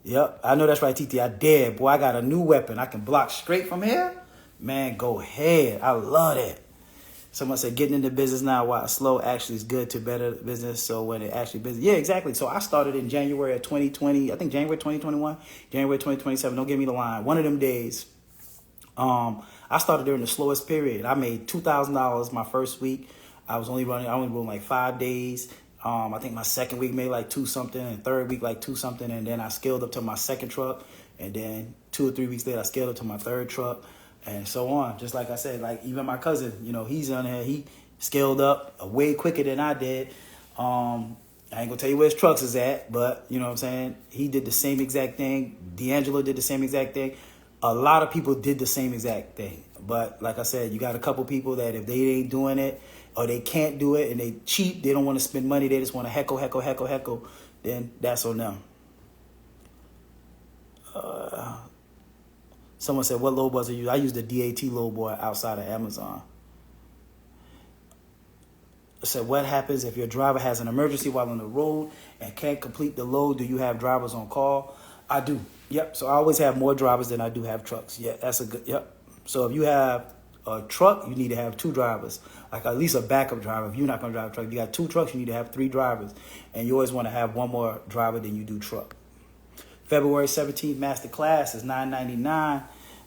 Yep, I know that's right, TT. I did. Boy, I got a new weapon. I can block straight from here. Man, go ahead. I love that. Someone said getting into business now while slow actually is good to better business. So when it actually business. Yeah, exactly. So I started in January of 2020. I think January 2021, January 2027. Don't give me the line. One of them days, I started during the slowest period. I made $2,000 my first week. I only running like 5 days. I think my second week made like 2 something, and third week like 2 something, and then I scaled up to my second truck, and then 2 or 3 weeks later I scaled up to my third truck, and so on. Just like I said, like even my cousin, he's on there. He scaled up way quicker than I did. I ain't gonna tell you where his trucks is at, but you know what I'm saying. He did the same exact thing. D'Angelo did the same exact thing. A lot of people did the same exact thing, but like I said, you got a couple people that if they ain't doing it, or they can't do it and they cheap, they don't want to spend money, they just want to heckle, then that's on them. Someone said, what load boards are you use? I use the DAT load board outside of Amazon. I said, what happens if your driver has an emergency while on the road and can't complete the load? Do you have drivers on call? I do. Yep. So I always have more drivers than I do have trucks. Yeah, that's a good, yep. So if you have a truck, you need to have 2 drivers, like at least a backup driver. If you're not going to drive a truck, if you got 2 trucks, you need to have 3 drivers. And you always want to have one more driver than you do truck. February 17th, masterclass is $9.99.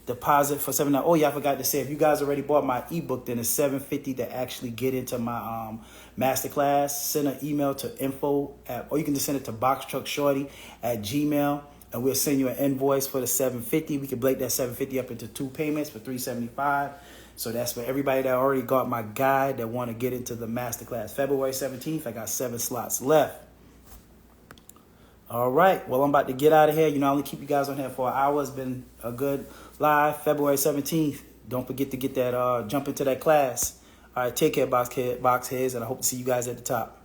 Deposit for $7. Oh, yeah, I forgot to say, if you guys already bought my ebook, then it's $7.50 to actually get into my masterclass. Send an email to info@, or you can just send it to Box Truck Shawty at Gmail. and we'll send you an invoice for the $750. We can break that $750 up into 2 payments for $375. So that's for everybody that already got my guide that want to get into the masterclass. February 17th, I got 7 slots left. All right. Well, I'm about to get out of here. You know, I only keep you guys on here for an hour. It's been a good live. February 17th. Don't forget to get that, jump into that class. All right. Take care, box heads, and I hope to see you guys at the top.